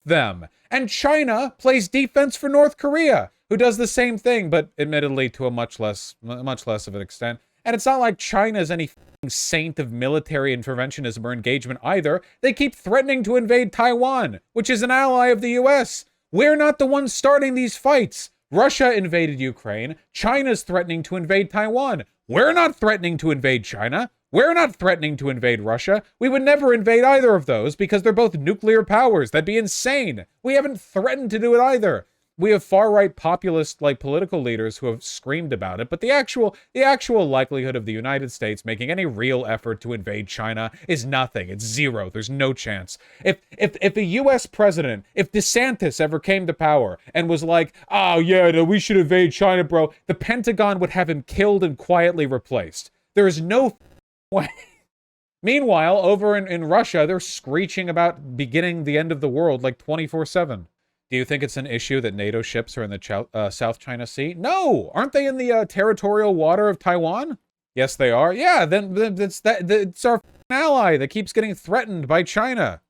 Them. And China plays defense for North Korea, who does the same thing, but admittedly to a much less of an extent. And it's not like China is any saint of military interventionism or engagement either. They keep threatening to invade Taiwan, which is an ally of the US. We're not the ones starting these fights. Russia invaded Ukraine. China's threatening to invade Taiwan. We're not threatening to invade China. We're not threatening to invade Russia. We would never invade either of those because they're both nuclear powers. That'd be insane. We haven't threatened to do it either. We have far-right populist, like, political leaders who have screamed about it, but the actual likelihood of the United States making any real effort to invade China is nothing. It's zero. There's no chance. If a U.S. president, if DeSantis ever came to power and was like, oh yeah, no, we should invade China, bro, the Pentagon would have him killed and quietly replaced. There is no way. Meanwhile, over in Russia, they're screeching about beginning the end of the world like 24/7. Do you think it's an issue that NATO ships are in the South China Sea? No! Aren't they in the territorial water of Taiwan? Yes, they are. Yeah, then it's our ally that keeps getting threatened by China.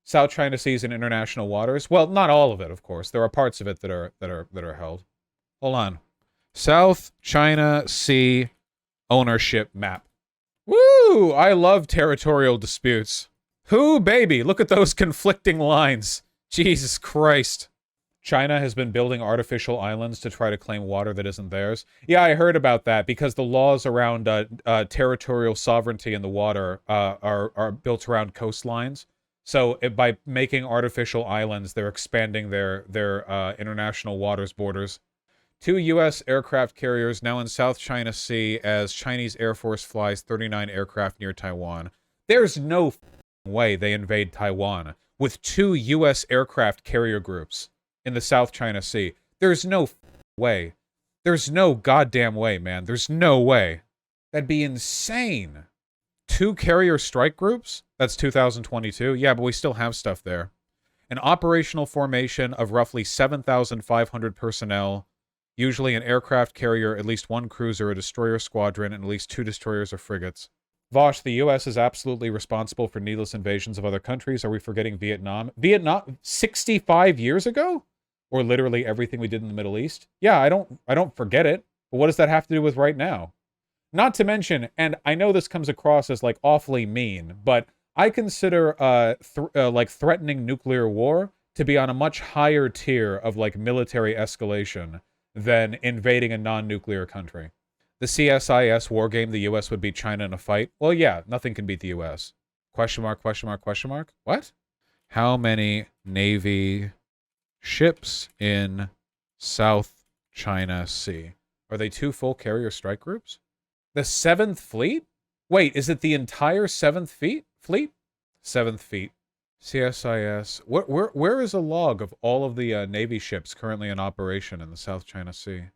South China Sea is in international waters. Well, not all of it, of course. There are parts of it that are held. Hold on. South China Sea ownership map. Woo! I love territorial disputes. Whoo, baby! Look at those conflicting lines. Jesus Christ. China has been building artificial islands to try to claim water that isn't theirs. Yeah, I heard about that because the laws around territorial sovereignty in the water are built around coastlines. So by making artificial islands, they're expanding their international waters borders. 2 U.S. aircraft carriers now in South China Sea as Chinese Air Force flies 39 aircraft near Taiwan. There's no way they invade Taiwan with 2 U.S. aircraft carrier groups in the South China Sea. There's no way. There's no goddamn way, man. There's no way. That'd be insane. 2 carrier strike groups? That's 2022. Yeah, but we still have stuff there. An operational formation of roughly 7,500 personnel, usually an aircraft carrier, at least 1 cruiser, a destroyer squadron, and at least 2 destroyers or frigates. Vosh, the U.S. is absolutely responsible for needless invasions of other countries. Are we forgetting Vietnam? Vietnam 65 years ago? Or literally everything we did in the Middle East? Yeah, I don't forget it. But what does that have to do with right now? Not to mention, and I know this comes across as like awfully mean, but I consider like threatening nuclear war to be on a much higher tier of like military escalation than invading a non-nuclear country. The CSIS war game, the U.S. would beat China in a fight. Well, yeah, nothing can beat the U.S. Question mark, question mark, question mark? What? How many Navy ships in South China Sea? Are they 2 full carrier strike groups? The 7th Fleet? Wait, is it the entire 7th Fleet? 7th Fleet. CSIS. Where is a log of all of the Navy ships currently in operation in the South China Sea?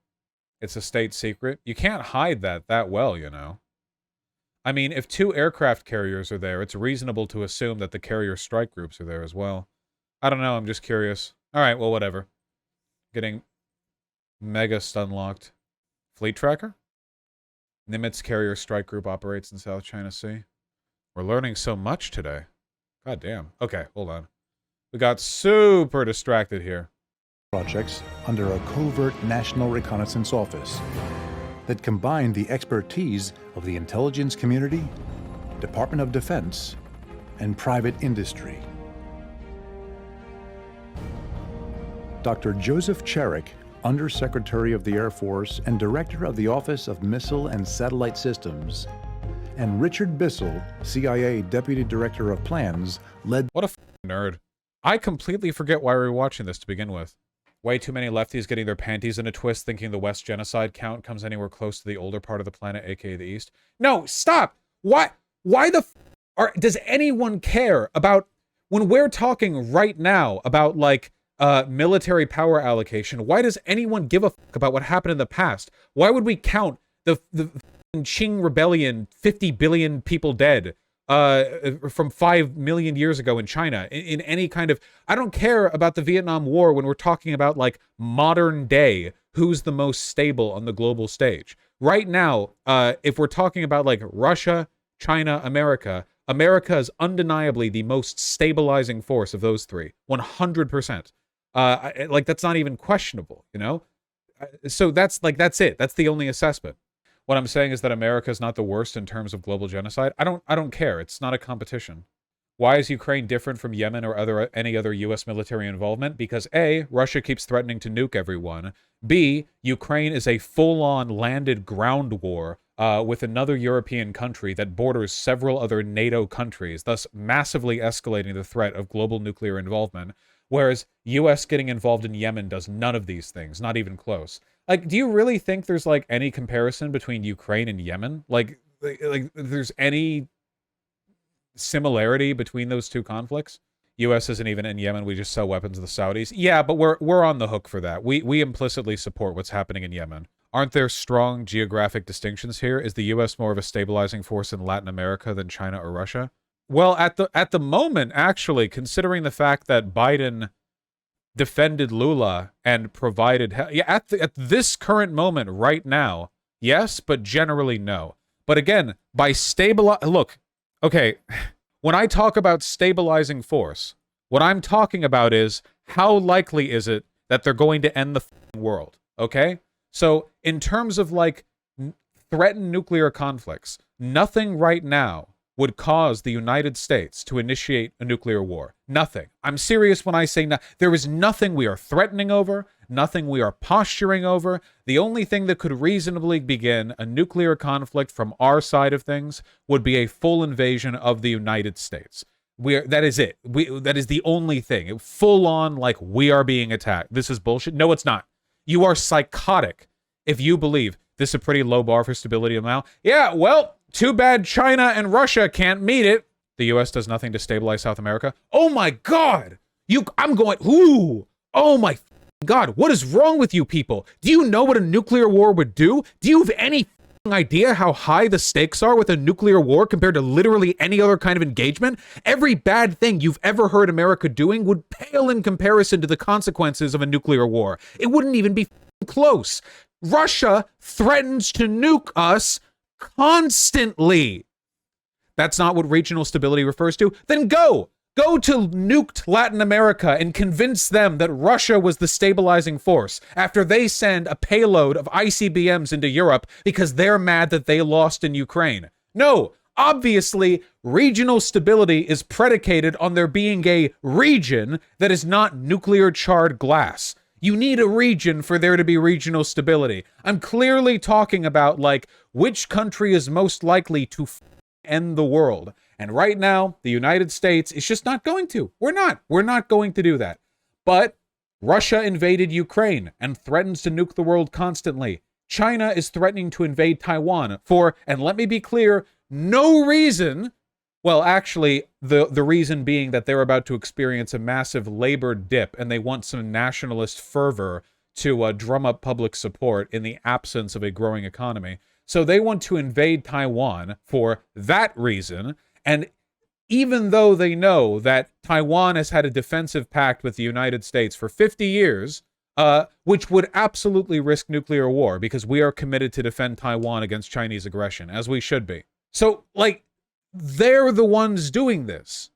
It's a state secret. You can't hide that well, you know. I mean, if 2 aircraft carriers are there, it's reasonable to assume that the carrier strike groups are there as well. I don't know, I'm just curious. Alright, well, whatever. Getting mega stun-locked. Fleet tracker? Nimitz carrier strike group operates in South China Sea. We're learning so much today. God damn. Okay, hold on. We got super distracted here. Projects under a covert National Reconnaissance Office that combined the expertise of the intelligence community, Department of Defense, and private industry. Dr. Joseph Cherick Undersecretary of the Air Force and Director of the Office of Missile and Satellite Systems, and Richard Bissell, CIA Deputy Director of Plans, led... What a nerd. I completely forget why we were watching this to begin with. Way too many lefties getting their panties in a twist thinking the West genocide count comes anywhere close to the older part of the planet, aka the East. No, stop! Why the does anyone care about, when we're talking right now about, like, military power allocation, why does anyone give a fuck about what happened in the past? Why would we count the Qing rebellion, 50 billion people dead, from 5 million years ago in China, in any kind of... I don't care about the Vietnam War when we're talking about, like, modern day, who's the most stable on the global stage. Right now, if we're talking about, like, Russia, China, America is undeniably the most stabilizing force of those three. 100%. Like, that's not even questionable, you know? So that's it. That's the only assessment. What I'm saying is that America is not the worst in terms of global genocide. I don't care. It's not a competition. Why is Ukraine different from Yemen or any other U.S. military involvement? Because A, Russia keeps threatening to nuke everyone. B, Ukraine is a full-on landed ground war with another European country that borders several other NATO countries, thus massively escalating the threat of global nuclear involvement. Whereas U.S. getting involved in Yemen does none of these things, not even close. Like, do you really think there's, like, any comparison between Ukraine and Yemen? Like there's any similarity between those two conflicts? U.S. isn't even in Yemen. We just sell weapons to the Saudis. Yeah, but we're on the hook for that. We implicitly support what's happening in Yemen. Aren't there strong geographic distinctions here? Is the U.S. more of a stabilizing force in Latin America than China or Russia? Well, at the moment, actually, considering the fact that Biden defended Lula and provided... Yeah, at this current moment, right now, yes, but generally no. But again, by look, okay, when I talk about stabilizing force, what I'm talking about is how likely is it that they're going to end the world, okay? So in terms of, like, threatened nuclear conflicts, nothing right now would cause the United States to initiate a nuclear war. Nothing. I'm serious when I say there is nothing we are threatening over, nothing we are posturing over. The only thing that could reasonably begin a nuclear conflict from our side of things would be a full invasion of the United States. That is it. That is the only thing. Full on, like, we are being attacked. This is bullshit. No, it's not. You are psychotic if you believe this is a pretty low bar for stability now. Yeah, well, too bad China and Russia can't meet it. The U.S. does nothing to stabilize South America. Oh my God! I'm going, ooh! Oh my God, what is wrong with you people? Do you know what a nuclear war would do? Do you have any idea how high the stakes are with a nuclear war compared to literally any other kind of engagement? Every bad thing you've ever heard America doing would pale in comparison to the consequences of a nuclear war. It wouldn't even be close. Russia threatens to nuke us constantly. That's not what regional stability refers to? Then go to nuked Latin America and convince them that Russia was the stabilizing force after they send a payload of ICBMs into Europe because they're mad that they lost in Ukraine. No, obviously, regional stability is predicated on there being a region that is not nuclear charred glass. You need a region for there to be regional stability. I'm clearly talking about, like, which country is most likely to end the world. And right now, the United States is just not going to. We're not going to do that. But Russia invaded Ukraine and threatens to nuke the world constantly. China is threatening to invade Taiwan for, and let me be clear, no reason. Well, actually, the reason being that they're about to experience a massive labor dip and they want some nationalist fervor to drum up public support in the absence of a growing economy. So they want to invade Taiwan for that reason. And even though they know that Taiwan has had a defensive pact with the United States for 50 years, which would absolutely risk nuclear war because we are committed to defend Taiwan against Chinese aggression, as we should be. So, like, they're the ones doing this.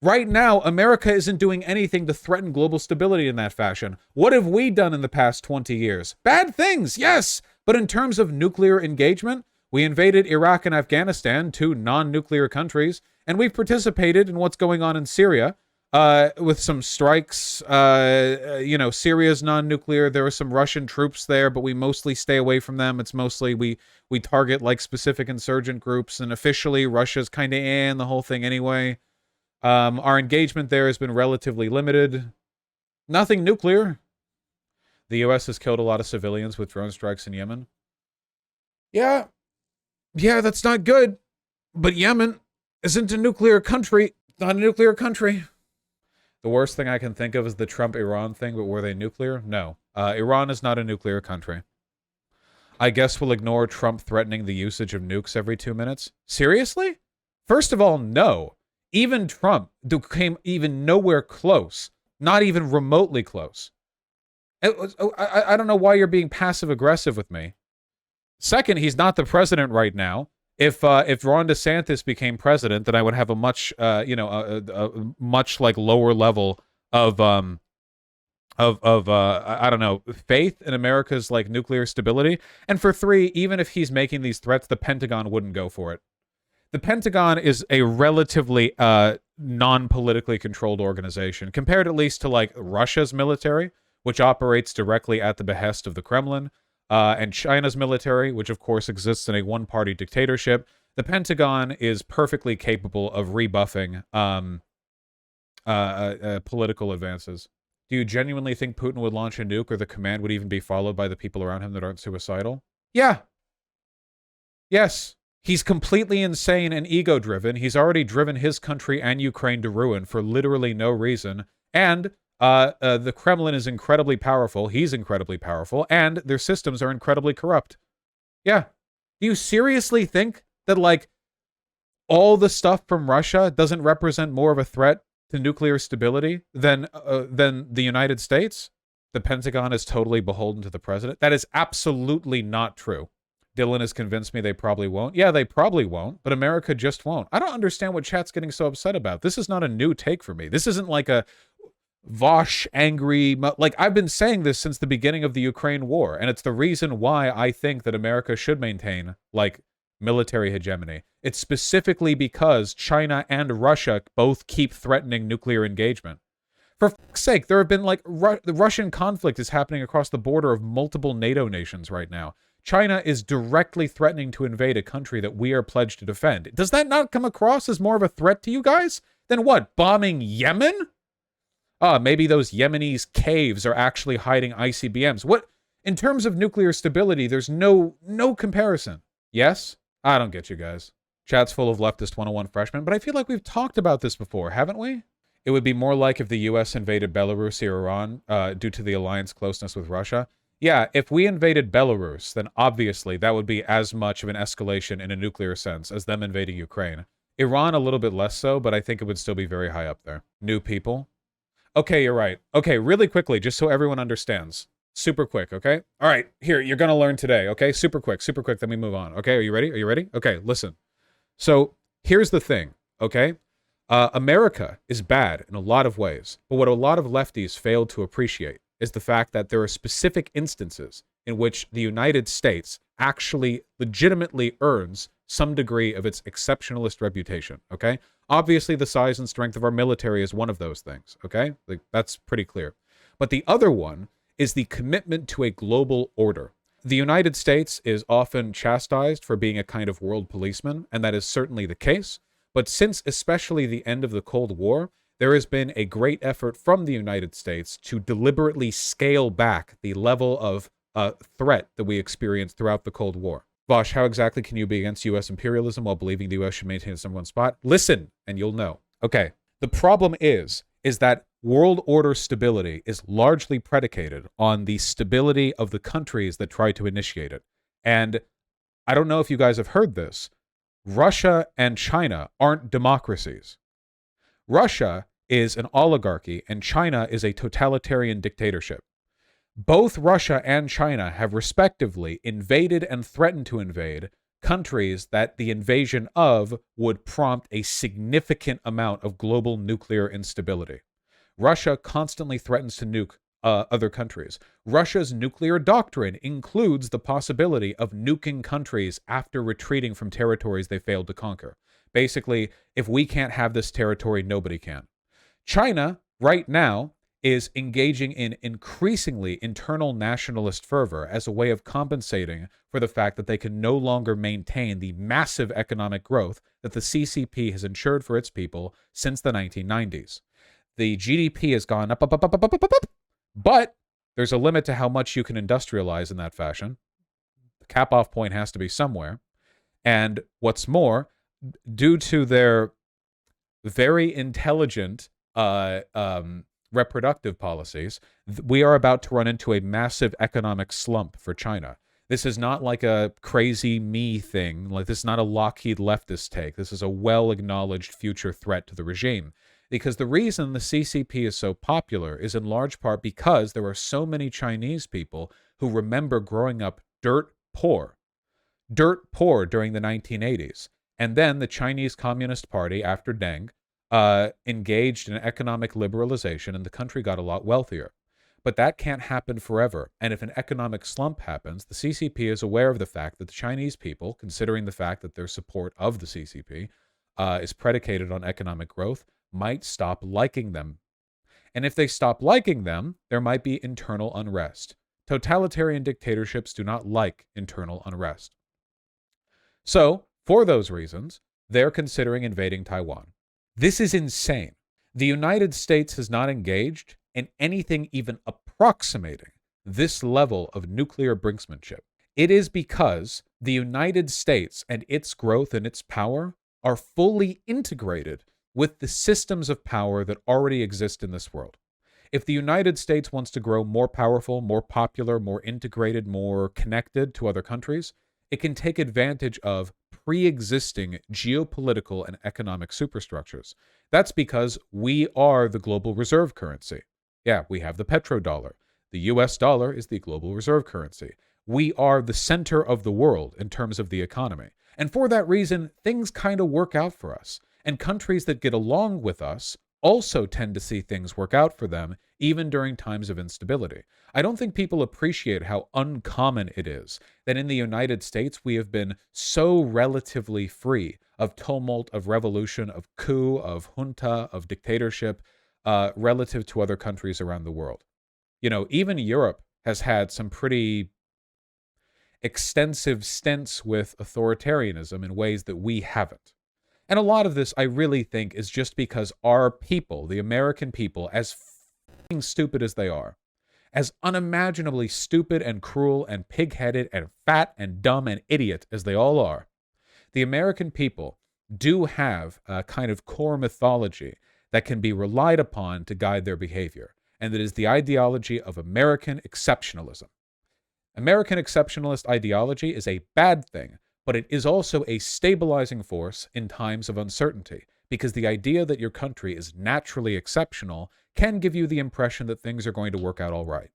Right now, America isn't doing anything to threaten global stability in that fashion. What have we done in the past 20 years? Bad things, yes. But in terms of nuclear engagement, we invaded Iraq and Afghanistan, two non-nuclear countries, and we've participated in what's going on in Syria. with some strikes. You know, Syria's non-nuclear. There are some Russian troops there, but we mostly stay away from them. It's mostly we target like specific insurgent groups, and officially Russia's kind of in the whole thing anyway. Our engagement there has been relatively limited. Nothing nuclear. The U.S. has killed a lot of civilians with drone strikes in Yemen. Yeah, that's not good. But Yemen isn't a nuclear country. Not a nuclear country. The worst thing I can think of is the Trump-Iran thing, but were they nuclear? No. Iran is not a nuclear country. I guess we'll ignore Trump threatening the usage of nukes every 2 minutes. Seriously? First of all, no. Even Trump came even nowhere close. Not even remotely close. I don't know why you're being passive-aggressive with me. Second, he's not the president right now. If Ron DeSantis became president, then I would have a much a much like lower level of I don't know, faith in America's like nuclear stability. And for three, even if he's making these threats, the Pentagon wouldn't go for it. The Pentagon is a relatively non-politically controlled organization, compared at least to like Russia's military, which operates directly at the behest of the Kremlin. And China's military, which of course exists in a one-party dictatorship. The Pentagon is perfectly capable of rebuffing political advances. Do you genuinely think Putin would launch a nuke, or the command would even be followed by the people around him that aren't suicidal? Yeah. Yes. He's completely insane and ego-driven. He's already driven his country and Ukraine to ruin for literally no reason. And the Kremlin is incredibly powerful. He's incredibly powerful, and their systems are incredibly corrupt. Yeah. Do you seriously think that, like, all the stuff from Russia doesn't represent more of a threat to nuclear stability than the United States? The Pentagon is totally beholden to the president. That is absolutely not true. Dylan has convinced me they probably won't. Yeah, they probably won't, but America just won't. I don't understand what chat's getting so upset about. This is not a new take for me. This isn't like a Vosh angry, like I've been saying this since the beginning of the Ukraine war, and it's the reason why I think that America should maintain like military hegemony. It's specifically because China and Russia both keep threatening nuclear engagement. For fuck's sake, there have been like the Russian conflict is happening across the border of multiple NATO nations right now. China is directly threatening to invade a country that we are pledged to defend. Does that not come across as more of a threat to you guys than what, bombing Yemen? Maybe those Yemenis caves are actually hiding ICBMs. What, in terms of nuclear stability, there's no comparison. Yes? I don't get you guys. Chat's full of leftist 101 freshmen, but I feel like we've talked about this before, haven't we? It would be more like if the US invaded Belarus or Iran due to the alliance closeness with Russia. Yeah, if we invaded Belarus, then obviously that would be as much of an escalation in a nuclear sense as them invading Ukraine. Iran a little bit less so, but I think it would still be very high up there. New people? Okay, you're right. Okay, really quickly, just so everyone understands. Super quick, okay? All right, here, you're going to learn today, okay? Super quick, then we move on. Okay, are you ready? Are you ready? Okay, listen. So, here's the thing, okay? America is bad in a lot of ways, but what a lot of lefties fail to appreciate is the fact that there are specific instances in which the United States actually legitimately earns some degree of its exceptionalist reputation, okay? Obviously, the size and strength of our military is one of those things, okay? Like, that's pretty clear. But the other one is the commitment to a global order. The United States is often chastised for being a kind of world policeman, and that is certainly the case. But since especially the end of the Cold War, there has been a great effort from the United States to deliberately scale back the level of threat that we experienced throughout the Cold War. Vosh, how exactly can you be against U.S. imperialism while believing the U.S. should maintain its #1 spot? Listen, and you'll know. Okay, the problem is that world order stability is largely predicated on the stability of the countries that try to initiate it. And I don't know if you guys have heard this. Russia and China aren't democracies. Russia is an oligarchy, and China is a totalitarian dictatorship. Both Russia and China have respectively invaded and threatened to invade countries that the invasion of would prompt a significant amount of global nuclear instability. Russia constantly threatens to nuke other countries. Russia's nuclear doctrine includes the possibility of nuking countries after retreating from territories they failed to conquer. Basically, if we can't have this territory, nobody can. China, right now, is engaging in increasingly internal nationalist fervor as a way of compensating for the fact that they can no longer maintain the massive economic growth that the CCP has ensured for its people since the 1990s. The GDP has gone up, but there's a limit to how much you can industrialize in that fashion. The cap-off point has to be somewhere. And what's more, due to their very intelligent reproductive policies, we are about to run into a massive economic slump for China. This is not like a crazy me thing. Like, this is not a Lockheed leftist take. This is a well-acknowledged future threat to the regime. Because the reason the CCP is so popular is in large part because there are so many Chinese people who remember growing up dirt poor during the 1980s. And then the Chinese Communist Party, after Deng, engaged in economic liberalization, and the country got a lot wealthier. But that can't happen forever. And if an economic slump happens, the CCP is aware of the fact that the Chinese people, considering the fact that their support of the CCP is predicated on economic growth, might stop liking them. And if they stop liking them, there might be internal unrest. Totalitarian dictatorships do not like internal unrest. So, for those reasons, they're considering invading Taiwan. This is insane. The United States has not engaged in anything even approximating this level of nuclear brinksmanship. It is because the United States and its growth and its power are fully integrated with the systems of power that already exist in this world. If the United States wants to grow more powerful, more popular, more integrated, more connected to other countries, it can take advantage of pre-existing geopolitical and economic superstructures. That's because we are the global reserve currency. Yeah, we have the petrodollar. The US dollar is the global reserve currency. We are the center of the world in terms of the economy. And for that reason, things kind of work out for us. And countries that get along with us also tend to see things work out for them, even during times of instability. I don't think people appreciate how uncommon it is that in the United States we have been so relatively free of tumult, of revolution, of coup, of junta, of dictatorship, relative to other countries around the world. You know, even Europe has had some pretty extensive stints with authoritarianism in ways that we haven't. And a lot of this, I really think, is just because our people, the American people, as f***ing stupid as they are, as unimaginably stupid and cruel and pig-headed and fat and dumb and idiot as they all are, the American people do have a kind of core mythology that can be relied upon to guide their behavior, and that is the ideology of American exceptionalism. American exceptionalist ideology is a bad thing, but it is also a stabilizing force in times of uncertainty, because the idea that your country is naturally exceptional can give you the impression that things are going to work out all right.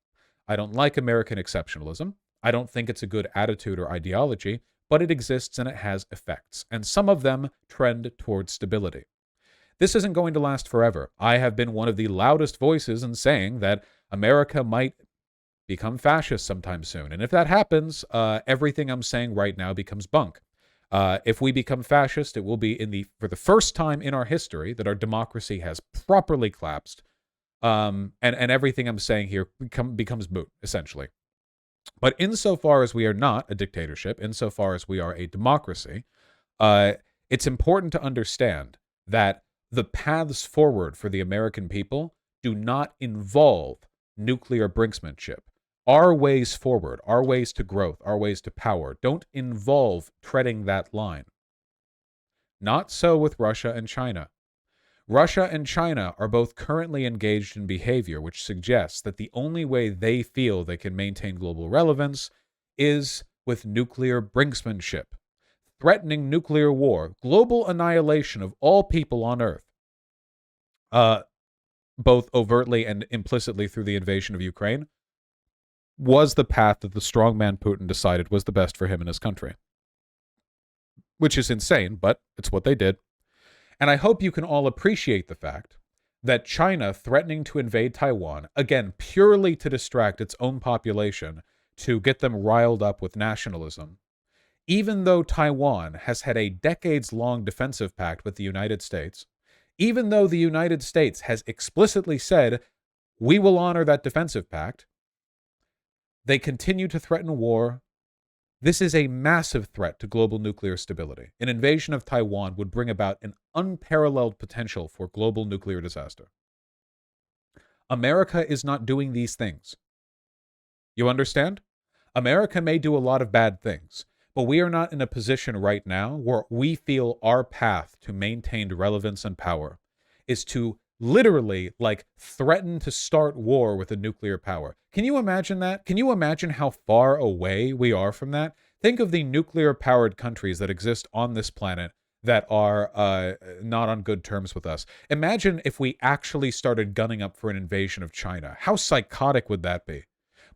I don't like American exceptionalism. I don't think it's a good attitude or ideology, but it exists and it has effects, and some of them trend towards stability. This isn't going to last forever. I have been one of the loudest voices in saying that America might become fascist sometime soon. And if that happens, everything I'm saying right now becomes bunk. If we become fascist, it will be for the first time in our history that our democracy has properly collapsed. And everything I'm saying here becomes moot, essentially. But insofar as we are not a dictatorship, insofar as we are a democracy, it's important to understand that the paths forward for the American people do not involve nuclear brinksmanship. Our ways forward, our ways to growth, our ways to power don't involve treading that line. Not so with Russia and China. Russia and China are both currently engaged in behavior which suggests that the only way they feel they can maintain global relevance is with nuclear brinksmanship, threatening nuclear war, global annihilation of all people on Earth, both overtly and implicitly through the invasion of Ukraine, was the path that the strongman Putin decided was the best for him and his country. Which is insane, but it's what they did. And I hope you can all appreciate the fact that China threatening to invade Taiwan, again, purely to distract its own population, to get them riled up with nationalism, even though Taiwan has had a decades-long defensive pact with the United States, even though the United States has explicitly said, we will honor that defensive pact, they continue to threaten war. This is a massive threat to global nuclear stability. An invasion of Taiwan would bring about an unparalleled potential for global nuclear disaster. America is not doing these things. You understand? America may do a lot of bad things, but we are not in a position right now where we feel our path to maintained relevance and power is to literally, like, threaten to start war with a nuclear power. Can you imagine that? Can you imagine how far away we are from that? Think of the nuclear-powered countries that exist on this planet that are not on good terms with us. Imagine if we actually started gunning up for an invasion of China. How psychotic would that be?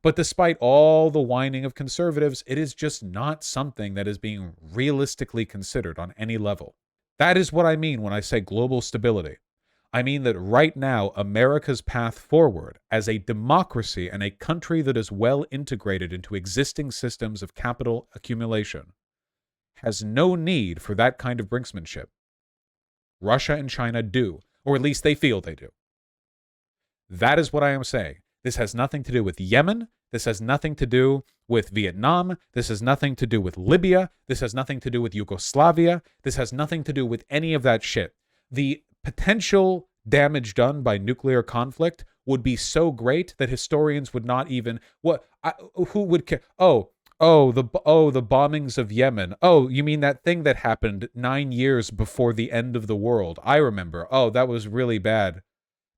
But despite all the whining of conservatives, it is just not something that is being realistically considered on any level. That is what I mean when I say global stability. I mean that right now, America's path forward as a democracy and a country that is well integrated into existing systems of capital accumulation has no need for that kind of brinksmanship. Russia and China do, or at least they feel they do. That is what I am saying. This has nothing to do with Yemen. This has nothing to do with Vietnam. This has nothing to do with Libya. This has nothing to do with Yugoslavia. This has nothing to do with any of that shit. The potential damage done by nuclear conflict would be so great that historians would not even who would care? The bombings of Yemen. Oh, you mean that thing that happened 9 years before the end of the world? I remember. Oh, that was really bad.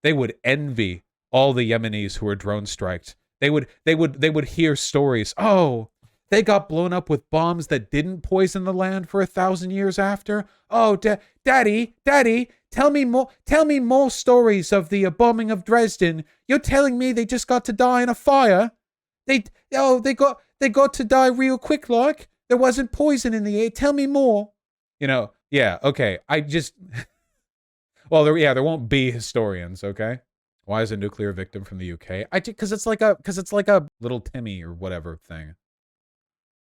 They would envy all the Yemenis who were drone striked. They would hear stories. Oh, they got blown up with bombs that didn't poison the land for 1,000 years after. Oh, Daddy, tell me more stories of the bombing of Dresden. You're telling me they just got to die in a fire? They got to die real quick, like there wasn't poison in the air. Tell me more. Yeah, okay. There won't be historians, okay? Why is a nuclear victim from the UK? Because it's like a little Timmy or whatever thing.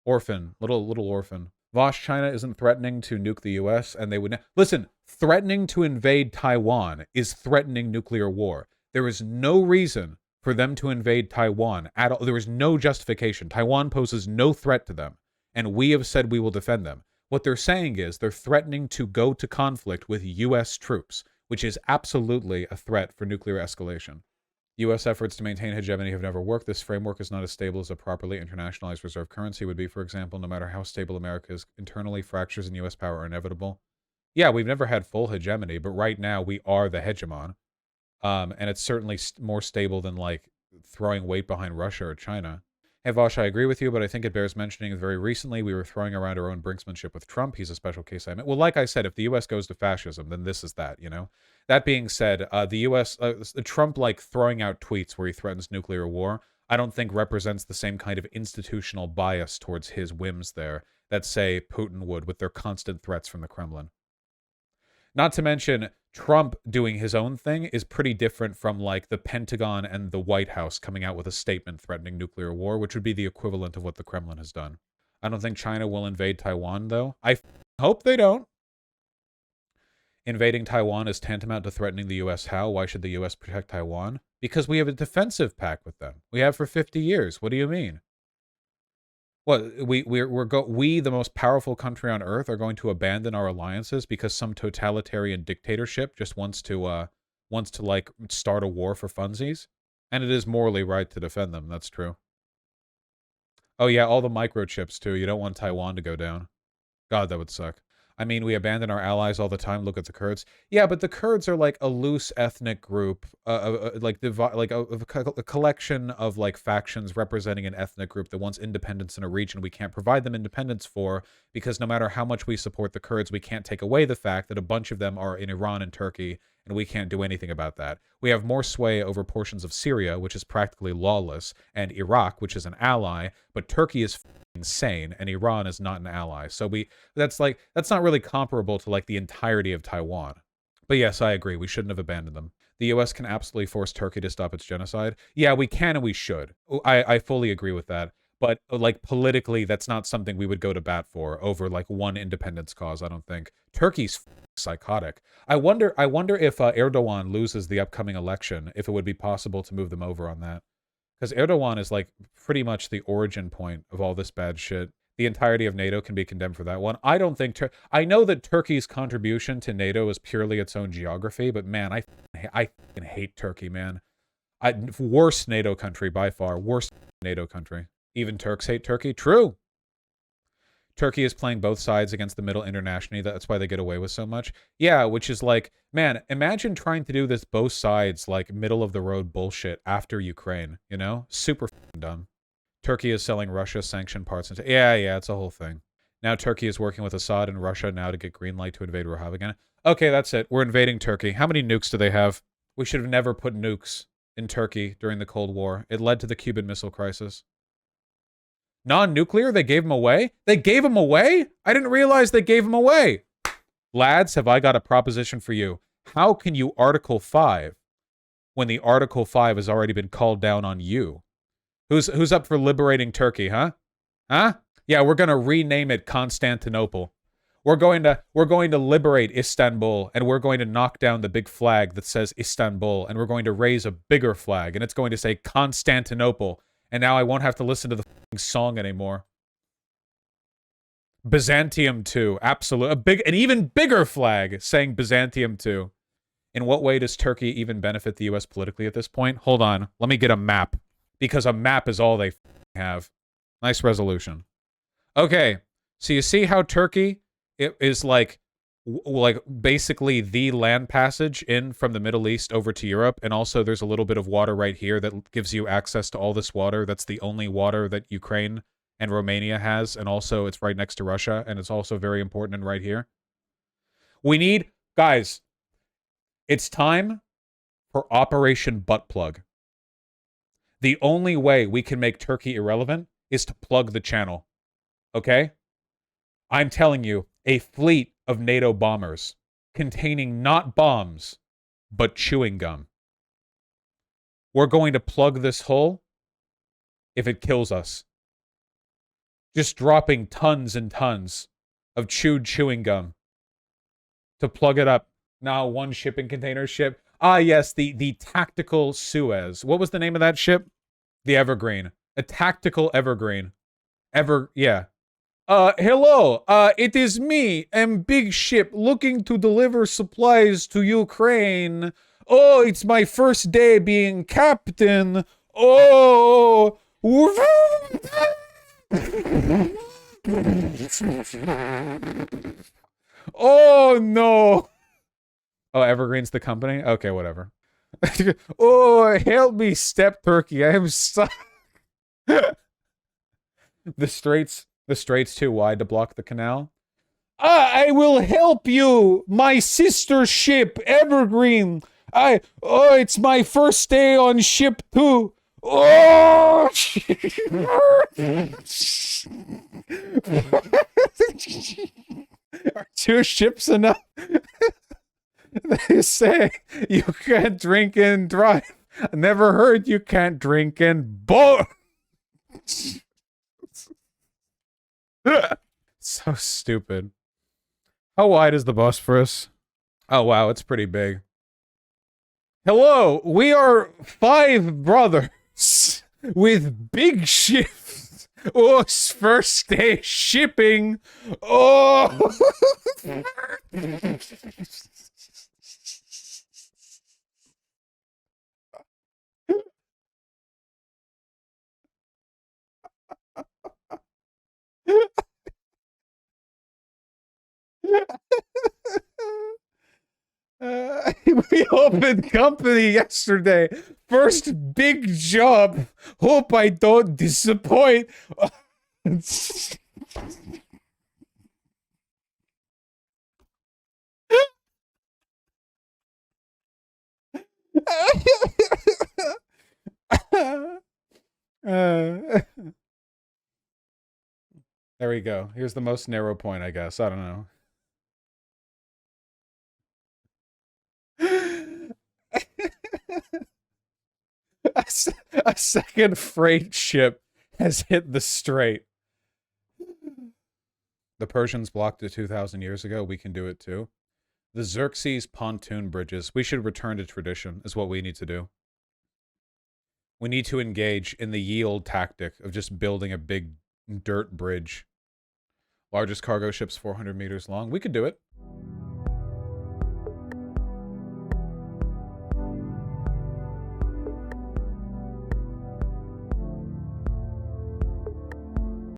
Orphan, little orphan. Vosh, China isn't threatening to nuke the US, and they would listen. Threatening to invade Taiwan is threatening nuclear war. There is no reason for them to invade Taiwan at all. There is no justification. Taiwan poses no threat to them, and we have said we will defend them. What they're saying is they're threatening to go to conflict with U.S. troops, which is absolutely a threat for nuclear escalation. U.S. efforts to maintain hegemony have never worked. This framework is not as stable as a properly internationalized reserve currency would be, for example. No matter how stable America is internally, fractures in U.S. power are inevitable. Yeah, we've never had full hegemony, but right now we are the hegemon. And it's certainly more stable than, like, throwing weight behind Russia or China. Hey, Vosh, I agree with you, but I think it bears mentioning that very recently we were throwing around our own brinksmanship with Trump. He's a special case I meant. Well, like I said, if the U.S. goes to fascism, then this is that, That being said, the U.S., Trump, like, throwing out tweets where he threatens nuclear war, I don't think represents the same kind of institutional bias towards his whims there that, say, Putin would with their constant threats from the Kremlin. Not to mention, Trump doing his own thing is pretty different from, like, the Pentagon and the White House coming out with a statement threatening nuclear war, which would be the equivalent of what the Kremlin has done. I don't think China will invade Taiwan, though. I hope they don't. Invading Taiwan is tantamount to threatening the U.S. How? Why should the U.S. protect Taiwan? Because we have a defensive pact with them. We have for 50 years. What do you mean? What, we, the most powerful country on earth, are going to abandon our alliances because some totalitarian dictatorship just wants to like start a war for funsies? And it is morally right to defend them. That's true. Oh yeah, all the microchips too. You don't want Taiwan to go down. God, that would suck. I mean, we abandon our allies all the time. Look at the Kurds. Yeah, but the Kurds are like a loose ethnic group, like a collection of like factions representing an ethnic group that wants independence in a region we can't provide them independence for, because no matter how much we support the Kurds, we can't take away the fact that a bunch of them are in Iran and Turkey, and we can't do anything about that. We have more sway over portions of Syria, which is practically lawless, and Iraq, which is an ally, but Turkey is insane, and Iran is not an ally. So that's not really comparable to like the entirety of Taiwan. But yes, I agree. We shouldn't have abandoned them. The U.S. can absolutely force Turkey to stop its genocide. Yeah, we can and we should. I fully agree with that. But, like, politically, that's not something we would go to bat for over, like, one independence cause, I don't think. Turkey's psychotic. I wonder if Erdogan loses the upcoming election, if it would be possible to move them over on that. Because Erdogan is, like, pretty much the origin point of all this bad shit. The entirety of NATO can be condemned for that one. I don't think... I know that Turkey's contribution to NATO is purely its own geography, but, man, I fucking hate Turkey, man. Worst NATO country by far. Worst NATO country. Even Turks hate Turkey. True. Turkey is playing both sides against the middle internationally. That's why they get away with so much. Yeah, which is like, man, imagine trying to do this both sides, like, middle-of-the-road bullshit after Ukraine, you know? Super dumb. Turkey is selling Russia sanctioned parts. Yeah, it's a whole thing. Now Turkey is working with Assad and Russia now to get green light to invade Rojava again. Okay, that's it. We're invading Turkey. How many nukes do they have? We should have never put nukes in Turkey during the Cold War. It led to the Cuban Missile Crisis. Non-nuclear? They gave them away? They gave them away? I didn't realize they gave them away. Lads, have I got a proposition for you. How can you Article 5 when the Article 5 has already been called down on you? Who's up for liberating Turkey, huh? Huh? Yeah, we're going to rename it Constantinople. We're going to liberate Istanbul, and we're going to knock down the big flag that says Istanbul, and we're going to raise a bigger flag, and it's going to say Constantinople. And now I won't have to listen to the song anymore. Byzantium 2, absolute. An even bigger flag saying Byzantium 2. In what way does Turkey even benefit the U.S. politically at this point? Hold on, let me get a map. Because a map is all they have. Nice resolution. Okay, so you see how Turkey is like basically the land passage in from the Middle East over to Europe, and also there's a little bit of water right here that gives you access to all this water. That's the only water that Ukraine and Romania has, and also it's right next to Russia, and it's also very important and right here. We need, guys, it's time for Operation Butt Plug. The only way we can make Turkey irrelevant is to plug the channel. Okay? I'm telling you, a fleet of NATO bombers containing not bombs, but chewing gum. We're going to plug this hole if it kills us. Just dropping tons and tons of chewing gum to plug it up. Now one shipping container ship. Ah, yes, the tactical Suez. What was the name of that ship? The Evergreen. A tactical Evergreen. Yeah. Hello. It is me, big ship, looking to deliver supplies to Ukraine. Oh, it's my first day being captain. Oh. Oh, no. Oh, Evergreen's the company? Okay, whatever. Oh, help me, Step Turkey. I am stuck. The strait's too wide to block the canal. I will help you, my sister ship, Evergreen. It's my first day on ship 2. Oh! Are 2 ships enough? They say you can't drink and drive. I never heard you can't drink and boat. So stupid. How wide is the Bosphorus? Oh, wow, it's pretty big. Hello, we are 5 brothers with big ships. Oh, it's first day shipping. Oh. We opened company yesterday. First big job. Hope I don't disappoint. There we go. Here's the most narrow point, I guess. I don't know. A second freight ship has hit the strait. The Persians blocked it 2,000 years ago. We can do it too. The Xerxes pontoon bridges. We should return to tradition is what we need to do. We need to engage in the ye old tactic of just building a big dirt bridge. Largest cargo ship's 400 meters long. We could do it.